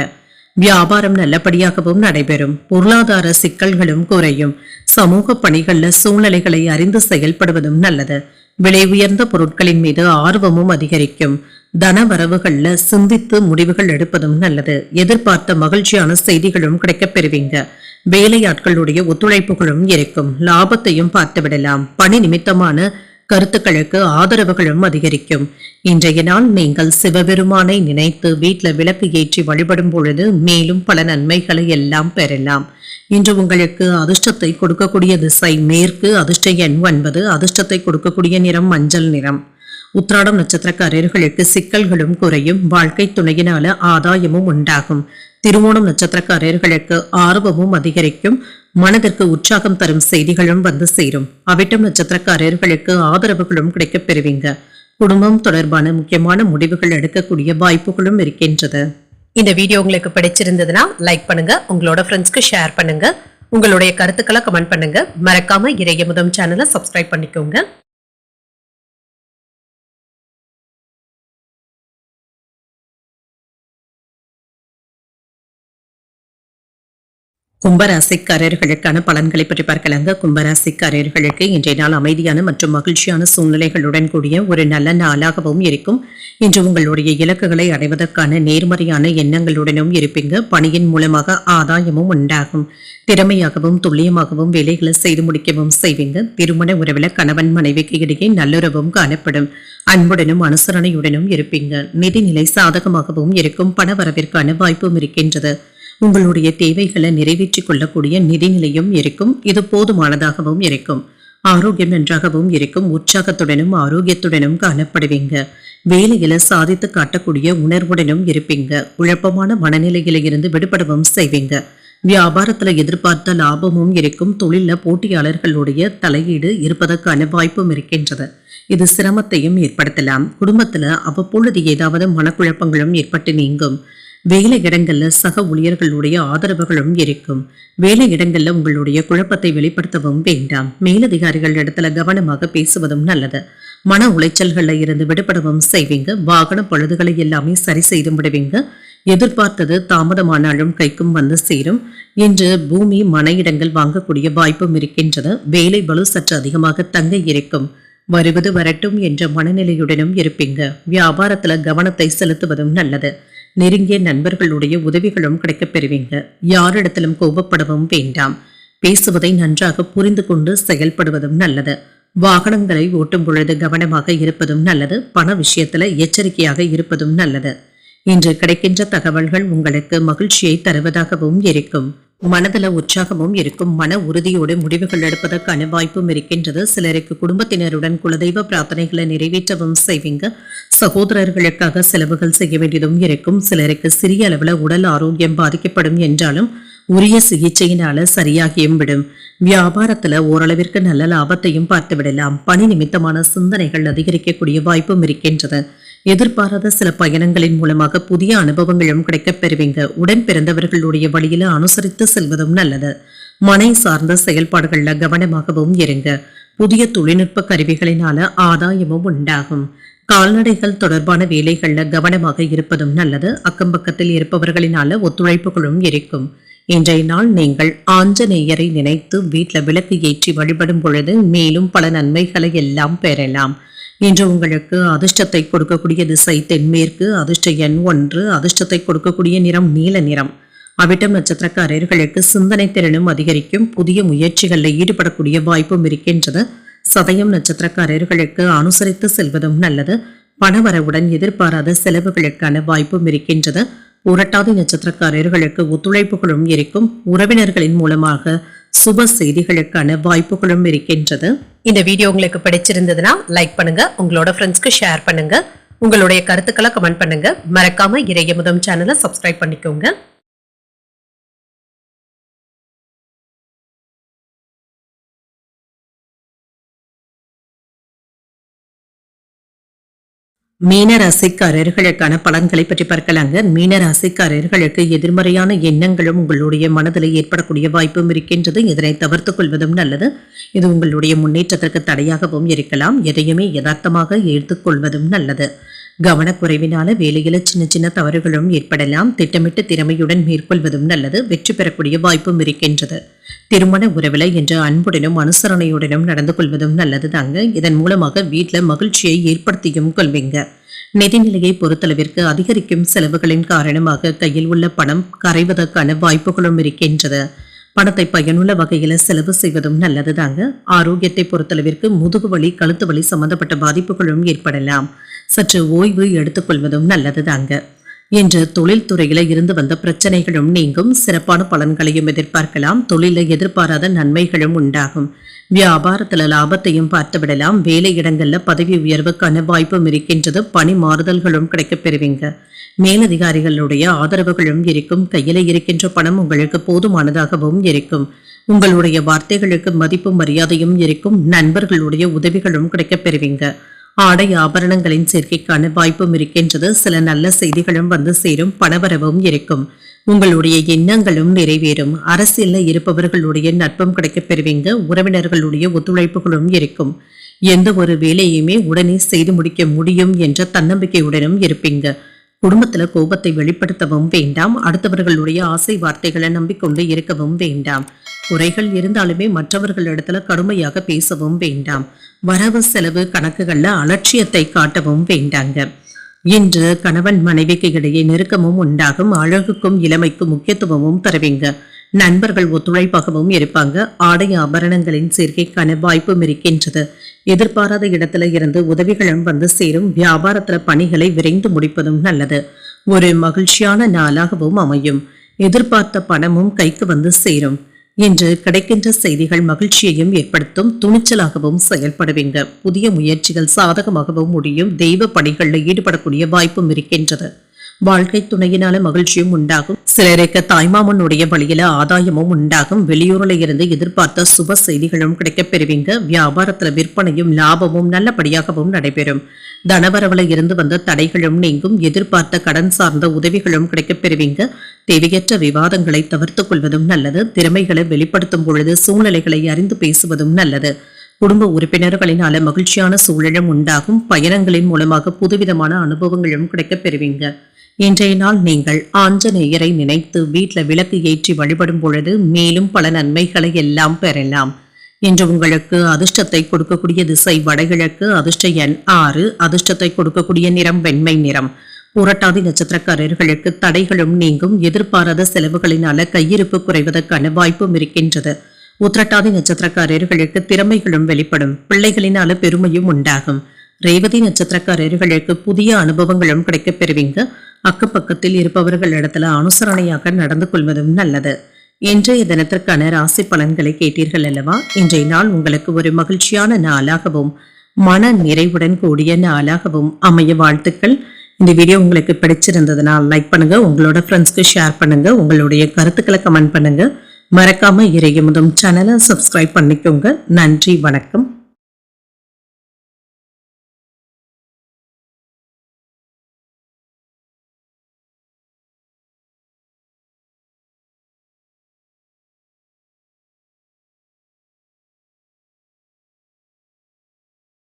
வியாபாரம் நல்லபடியாகவும் நடைபெறும். பொருளாதார சிக்கல்களும் குறையும். சமூக பணிகள்ல சூழ்நிலைகளை அறிந்து செயல்படுவதும் நல்லது. விலை உயர்ந்த பொருட்களின் மீது ஆர்வமும் அதிகரிக்கும். தன வரவுகள்ல சிந்தித்து முடிவுகள் எடுப்பதும் நல்லது. எதிர்பார்த்த மகிழ்ச்சியான செய்திகளும் கிடைக்கப் பெறுவீங்க. வேலையாட்களுடைய ஒத்துழைப்புகளும் இருக்கும். லாபத்தையும் பார்த்து விடலாம். பணி நிமித்தமான கருத்துக்களுக்கு ஆதரவுகளும் அதிகரிக்கும். இன்றைய நாள் நீங்கள் சிவபெருமானை நினைத்து வீட்டில் விளக்கு ஏற்றி வழிபடும் பொழுது மேலும் பல நன்மைகளை எல்லாம் பெறலாம். இன்று உங்களுக்கு அதிர்ஷ்டத்தை கொடுக்கக்கூடிய திசை மேற்கு. அதிர்ஷ்ட எண் 9. அதிர்ஷ்டத்தை கொடுக்கக்கூடிய நிறம் மஞ்சள் நிறம். உத்திராடம் நட்சத்திரக்காரர்களுக்கு சிக்கல்களும் குறையும். வாழ்க்கை துணையினால ஆதாயமும் உண்டாகும். திருவோணம் நட்சத்திரக்காரர்களுக்கு ஆர்வமும் அதிகரிக்கும். மனதிற்கு உற்சாகம் தரும் செய்திகளும் வந்து சேரும். அவிட்டம் நட்சத்திரக்காரர்களுக்கு ஆதரவுகளும் கிடைக்கப் பெறுவீங்க. குடும்பம் தொடர்பான முக்கியமான முடிவுகள் எடுக்கக்கூடிய வாய்ப்புகளும் இருக்கின்றது. இந்த வீடியோ உங்களுக்கு பிடிச்சிருந்ததுன்னா லைக் பண்ணுங்க, உங்களோட ஃப்ரெண்ட்ஸ்க்கு ஷேர் பண்ணுங்க, உங்களுடைய கருத்துக்களை கமெண்ட் பண்ணுங்க. மறக்காம இறையமுதம் சேனலை சப்ஸ்கிரைப் பண்ணிக்கோங்க. கும்பராசிக்காரர்களுக்கான பலன்களை பற்றி பார்க்கலாங்க. கும்பராசிக்காரர்களுக்கு இன்றைய நாள் அமைதியான மற்றும் மகிழ்ச்சியான சூழ்நிலைகளுடன் கூடிய ஒரு நல்ல நாளாகவும் இருக்கும். இன்று உங்களுடைய இலக்குகளை அடைவதற்கான நேர்மறையான எண்ணங்களுடனும் இருப்பீங்க. பணியின் மூலமாக ஆதாயமும் உண்டாகும். திறமையாகவும் துல்லியமாகவும் வேலைகளை செய்து முடிக்கவும் செய்வீங்க. திருமண உறவில் கணவன் மனைவிக்கு இடையே நல்லுறவும் காணப்படும். அன்புடனும் அனுசரணையுடனும் இருப்பீங்க. நிதிநிலை சாதகமாகவும் இருக்கும். பண வரவிற்கான வாய்ப்பும் இருக்கின்றது. உங்களுடைய தேவைகளை நிறைவேற்றிக் கொள்ளக்கூடிய நிதிநிலையும் இருக்கும். இது போதுமானதாகவும் இருக்கும். ஆரோக்கியம் நன்றாகவும் இருக்கும். உற்சாகத்துடனும் ஆரோக்கியத்துடனும் காணப்படுவீங்க. வேலையில சாதித்து காட்டக்கூடிய உணர்வுடனும் இருப்பீங்க. குழப்பமான மனநிலையில இருந்து விடுபடவும் செய்வீங்க. வியாபாரத்துல எதிர்பார்த்த லாபமும் இருக்கும். தொழில போட்டியாளர்களுடைய தலையீடு இருப்பதற்கான வாய்ப்பும் இருக்கின்றது. இது சிரமத்தையும் ஏற்படுத்தலாம். குடும்பத்துல அவ்வப்பொழுது ஏதாவது மனக்குழப்பங்களும் ஏற்பட்டு நீங்கும். வேலை இடங்கள்ல சக ஊழியர்களுடைய ஆதரவுகளும் இருக்கும். வேலை இடங்கள்ல உங்களுடைய குழப்பத்தை வெளிப்படுத்தவும் வேண்டாம். மேலதிகாரிகள் இடத்துல கவனமாக பேசுவதும் நல்லது. மன உளைச்சல்கள்ல இருந்து விடுபடவும் செய்வீங்க. வாகன பழுதுகளை எல்லாமே சரி செய்து விடுவீங்க. எதிர்பார்த்தது தாமதமானாலும் கைக்கும் வந்து சேரும். இன்று பூமி மன இடங்கள் வாங்கக்கூடிய வாய்ப்பும் இருக்கின்றது. வேலை பளு சற்று அதிகமாக தங்க இருக்கும். வருவது வரட்டும் என்ற மனநிலையுடனும் இருப்பீங்க. வியாபாரத்துல கவனத்தை செலுத்துவதும் நல்லது. நெருங்கிய நண்பர்களுடைய உதவிகளும் கிடைக்கப் பெறுவீங்க. யாரிடத்திலும் கோபப்படவும் வேண்டாம். பேசுவதை நன்றாக புரிந்து கொண்டு செயல்படுவதும் நல்லது. வாகனங்களை ஓட்டும் பொழுது கவனமாக இருப்பதும் நல்லது. பண விஷயத்துல எச்சரிக்கையாக இருப்பதும் நல்லது. இன்று கிடைக்கின்ற தகவல்கள் உங்களுக்கு மகிழ்ச்சியை தருவதாகவும் இருக்கும். மனதில உற்சாகமும் இருக்கும். மன உறுதியோடு முடிவுகள் எடுப்பதற்கான வாய்ப்பும் இருக்கின்றது. சிலருக்கு குடும்பத்தினருடன் குலதெய்வ பிரார்த்தனைகளை நிறைவேற்றவும் செய்வீங்க. சகோதரர்களுக்காக செலவுகள் செய்ய வேண்டியதும் இருக்கும். சிலருக்கு சிறிய அளவுல உடல் ஆரோக்கியம் பாதிக்கப்படும் என்றாலும் உரிய சிகிச்சையினால சரியாகியும் விடும். வியாபாரத்துல ஓரளவிற்கு நல்ல லாபத்தையும் பார்த்து விடலாம். பணி நிமித்தமான சிந்தனைகள் அதிகரிக்கக்கூடிய வாய்ப்பும் இருக்கின்றது. எதிர்பாராத சில பயணங்களின் மூலமாக புதிய அனுபவங்களும் கிடைக்கப் பெறுவீங்க. உடன் பிறந்தவர்களுடைய வழியில அனுசரித்து செல்வதும் நல்லது. மனை சார்ந்த செயல்பாடுகள்ல கவனமாகவும் இருங்க. புதிய தொழில்நுட்ப கருவிகளினால ஆதாயமும் உண்டாகும். கால்நடைகள் தொடர்பான வேலைகள்ல கவனமாக இருப்பதும் நல்லது. அக்கம்பக்கத்தில் இருப்பவர்களினால ஒத்துழைப்புகளும் இருக்கும். இன்றைய நாள் நீங்கள் ஆஞ்சநேயரை நினைத்து வீட்டில் விளக்கு ஏற்றி வழிபடும் பொழுது மேலும் பல நன்மைகளை எல்லாம் பெறலாம். இன்று உங்களுக்கு அதிர்ஷ்டத்தை கொடுக்கக்கூடிய திசை தென்மேற்கு. அதிர்ஷ்ட எண் 1. அதிர்ஷ்டத்தை கொடுக்கக்கூடிய நிறம் நீல நிறம். அவிட்டம் நட்சத்திரக்காரர்களுக்கு சிந்தனை திறனும் அதிகரிக்கும். புதிய முயற்சிகளில் ஈடுபடக்கூடிய வாய்ப்பும் இருக்கின்றது. சதயம் நட்சத்திரக்காரர்களுக்கு அனுசரித்து செல்வதும் நல்லது. பணவரவுடன் எதிர்பாராத செலவுகளுக்கான வாய்ப்பும் இருக்கின்றது. புரட்டாதி நட்சத்திரக்காரர்களுக்கு ஒத்துழைப்புகளும் இருக்கும். உறவினர்களின் மூலமாக சுப செய்திகளுக்கான வாய்ப்புகளும் இருக்கின்றது. இந்த வீடியோ உங்களுக்கு பிடிச்சிருந்ததுன்னா லைக் பண்ணுங்க, உங்களோட ஃப்ரெண்ட்ஸ்க்கு ஷேர் பண்ணுங்க, உங்களுடைய கருத்துக்களை கமெண்ட் பண்ணுங்க. மறக்காம இறையமுதம் சேனலை சப்ஸ்கிரைப் பண்ணிக்கோங்க. மீனராசிக்காரர்களுக்கான பலன்களை பற்றி பார்க்கலாங்க. மீனராசிக்காரர்களுக்கு எதிர்மறையான எண்ணங்களும் உங்களுடைய மனதில் ஏற்படக்கூடிய வாய்ப்பும் இருக்கின்றது. இதனை தவிர்த்துக் கொள்வதும் நல்லது. இது உங்களுடைய முன்னேற்றத்திற்கு தடையாகவும் இருக்கலாம். எதையுமே யதார்த்தமாக எடுத்துக்கொள்வதும் நல்லது. கவனக்குறைவினால வேலையில சின்ன சின்ன தவறுகளும் ஏற்படலாம். திட்டமிட்டு திறமையுடன் மேற்கொள்வதும் நல்லது. வெற்றி பெறக்கூடிய வாய்ப்பும் இருக்கின்றது. திருமண உறவுல என்ற அன்புடனும் அனுசரணையுடனும் நடந்து கொள்வதும் நல்லது தாங்க. இதன் மூலமாக வீட்டில் மகிழ்ச்சியை ஏற்படுத்தியும் கொள்வீங்க. நிதிநிலையை பொறுத்தளவிற்கு அதிகரிக்கும் செலவுகளின் காரணமாக கையில் உள்ள பணம் கரைவதற்கான வாய்ப்புகளும் இருக்கின்றது. பணத்தை பயனுள்ள வகையில செலவு செய்வதும் நல்லது தாங்க. ஆரோக்கியத்தை பொறுத்தளவிற்கு முதுகு வலி, கழுத்து வலி சம்பந்தப்பட்ட பாதிப்புகளும் ஏற்படலாம். சற்று ஓய்வு எடுத்துக்கொள்வதும் நல்லது தாங்க. இன்று தொழில்துறையில இருந்து வந்த பிரச்சனைகளும் நீங்கும். சிறப்பான பலன்களையும் எதிர்பார்க்கலாம். தொழில எதிர்பாராத நன்மைகளும் உண்டாகும். வியாபாரத்துல லாபத்தையும் பார்த்து விடலாம். வேலை இடங்கள்ல பதவி உயர்வுக்கான வாய்ப்பும் இருக்கின்றது. பணி மாறுதல்களும் கிடைக்கப் பெறுவீங்க. மேலதிகாரிகளுடைய ஆதரவுகளும் இருக்கும். கையில இருக்கின்ற பணம் உங்களுக்கு போதுமானதாகவும் இருக்கும். உங்களுடைய வார்த்தைகளுக்கு மதிப்பும் மரியாதையும் இருக்கும். நண்பர்களுடைய உதவிகளும் கிடைக்கப் பெறுவீங்க. ஆடை ஆபரணங்களின் சேர்க்கைக்கான வாய்ப்பும் இருக்கின்றது. சில நல்ல செய்திகளும் வந்து சேரும். பணவரவும் இருக்கும். உங்களுடைய எண்ணங்களும் நிறைவேறும். அரசியல்ல இருப்பவர்களுடைய நட்பும் கிடைக்கப் பெறுவீங்க. உறவினர்களுடைய ஒத்துழைப்புகளும் இருக்கும். எந்த ஒரு வேலையுமே உடனே செய்து முடிக்க முடியும் என்ற தன்னம்பிக்கையுடனும் இருப்பீங்க. குடும்பத்துல கோபத்தை வெளிப்படுத்தவும் வேண்டாம். அடுத்தவர்களுடைய ஆசை வார்த்தைகளை நம்பிக்கொண்டு இருக்கவும் வேண்டாம். குறைகள் இருந்தாலுமே மற்றவர்களிடத்துல கடுமையாக பேசவும் வேண்டாம். வரவு செலவு கணக்குகள்ல அலட்சியத்தை காட்டவும் வேண்டாங்க. இன்று கணவன் மனைவிக்கு இடையே நெருக்கமும் உண்டாகும். அழகுக்கும் இளமைக்கும் முக்கியத்துவமும் தருவீங்க. நண்பர்கள் ஒத்துழைப்பாகவும் இருப்பாங்க. ஆடை ஆபரணங்களின் சேர்க்கைக்கான வாய்ப்பும் இருக்கின்றது. எதிர்பாராத இடத்துல இருந்து உதவிகளும் வந்து சேரும். வியாபாரத்துல பணிகளை விரைந்து முடிப்பதும் நல்லது. ஒரு மகிழ்ச்சியான நாளாகவும் அமையும். எதிர்பார்த்த பணமும் கைக்கு வந்து சேரும். இன்று கிடைக்கின்ற செய்திகள் மகிழ்ச்சியையும் ஏற்படுத்தும். துணிச்சலாகவும் செயல்படுவீங்க. புதிய முயற்சிகள் சாதகமாகவும் முடியும். தெய்வ பணிகளில் ஈடுபடக்கூடிய வாய்ப்பும் இருக்கின்றது. வாழ்க்கை துணையினால மகிழ்ச்சியும் உண்டாகும். சிலருக்கு தாய்மாமனுடைய வழியில ஆதாயமும் உண்டாகும். வெளியூர்ல இருந்து எதிர்பார்த்த சுப செய்திகளும் கிடைக்கப் பெறுவீங்க. வியாபாரத்துல விற்பனையும் லாபமும் நல்லபடியாகவும் நடைபெறும். தனவரவுல இருந்து வந்த தடைகளும் நீங்கும். எதிர்பார்த்த கடன் சார்ந்த உதவிகளும் கிடைக்கப் பெறுவீங்க. தேவையற்ற விவாதங்களை தவிர்த்துக் கொள்வதும் நல்லது. திறமைகளை வெளிப்படுத்தும் பொழுது சூழ்நிலைகளை அறிந்து பேசுவதும் நல்லது. குடும்ப உறுப்பினர்களினால மகிழ்ச்சியான சூழலும் உண்டாகும். பயணங்களின் மூலமாக புதுவிதமான அனுபவங்களும் கிடைக்கப் பெறுவீங்க. இன்றைய நாள் நீங்கள் ஆஞ்சநேயரை நினைத்து வீட்டில் விளக்கு ஏற்றி வழிபடும் பொழுது மேலும் பல நன்மைகளை எல்லாம் பெறலாம். இன்று உங்களுக்கு அதிர்ஷ்டத்தை கொடுக்கக்கூடிய திசை வடகிழக்கு. அதிர்ஷ்ட எண் 6. அதிர்ஷ்டத்தை கொடுக்கக்கூடிய நிறம் வெண்மை நிறம். புரட்டாதி நட்சத்திரக்காரர்களுக்கு தடைகளும் நீங்கும். எதிர்பாராத செலவுகளினால கையிருப்பு குறைவதற்கான வாய்ப்பும் இருக்கின்றது. உத்திரட்டாதி நட்சத்திரக்காரர்களுக்கு திறமைகளும் வெளிப்படும். பிள்ளைகளினால பெருமையும் உண்டாகும். ரேவதி நட்சத்திரக்காரர்களுக்கு புதிய அனுபவங்களும் கிடைக்கப் பெறுவீங்க. அக்கப்பக்கத்தில் இருப்பவர்களிடத்துல அனுசரணையாக நடந்து கொள்வதும் நல்லது. இன்றைய தினத்திற்கான ராசி பலன்களை கேட்டீர்கள் அல்லவா? இன்றைய நாள் உங்களுக்கு ஒரு மகிழ்ச்சியான நாளாகவும் மன நிறைவுடன் கூடிய நாளாகவும் அமைய வாழ்த்துக்கள். இந்த வீடியோ உங்களுக்கு பிடிச்சிருந்ததுன்னா லைக் பண்ணுங்க. உங்களோட ஃப்ரெண்ட்ஸ்க்கு ஷேர் பண்ணுங்க. உங்களுடைய கருத்துக்களை கமெண்ட் பண்ணுங்க. மறக்காம இறையமுதும் சேனலை சப்ஸ்கிரைப் பண்ணிக்கோங்க. நன்றி, வணக்கம்.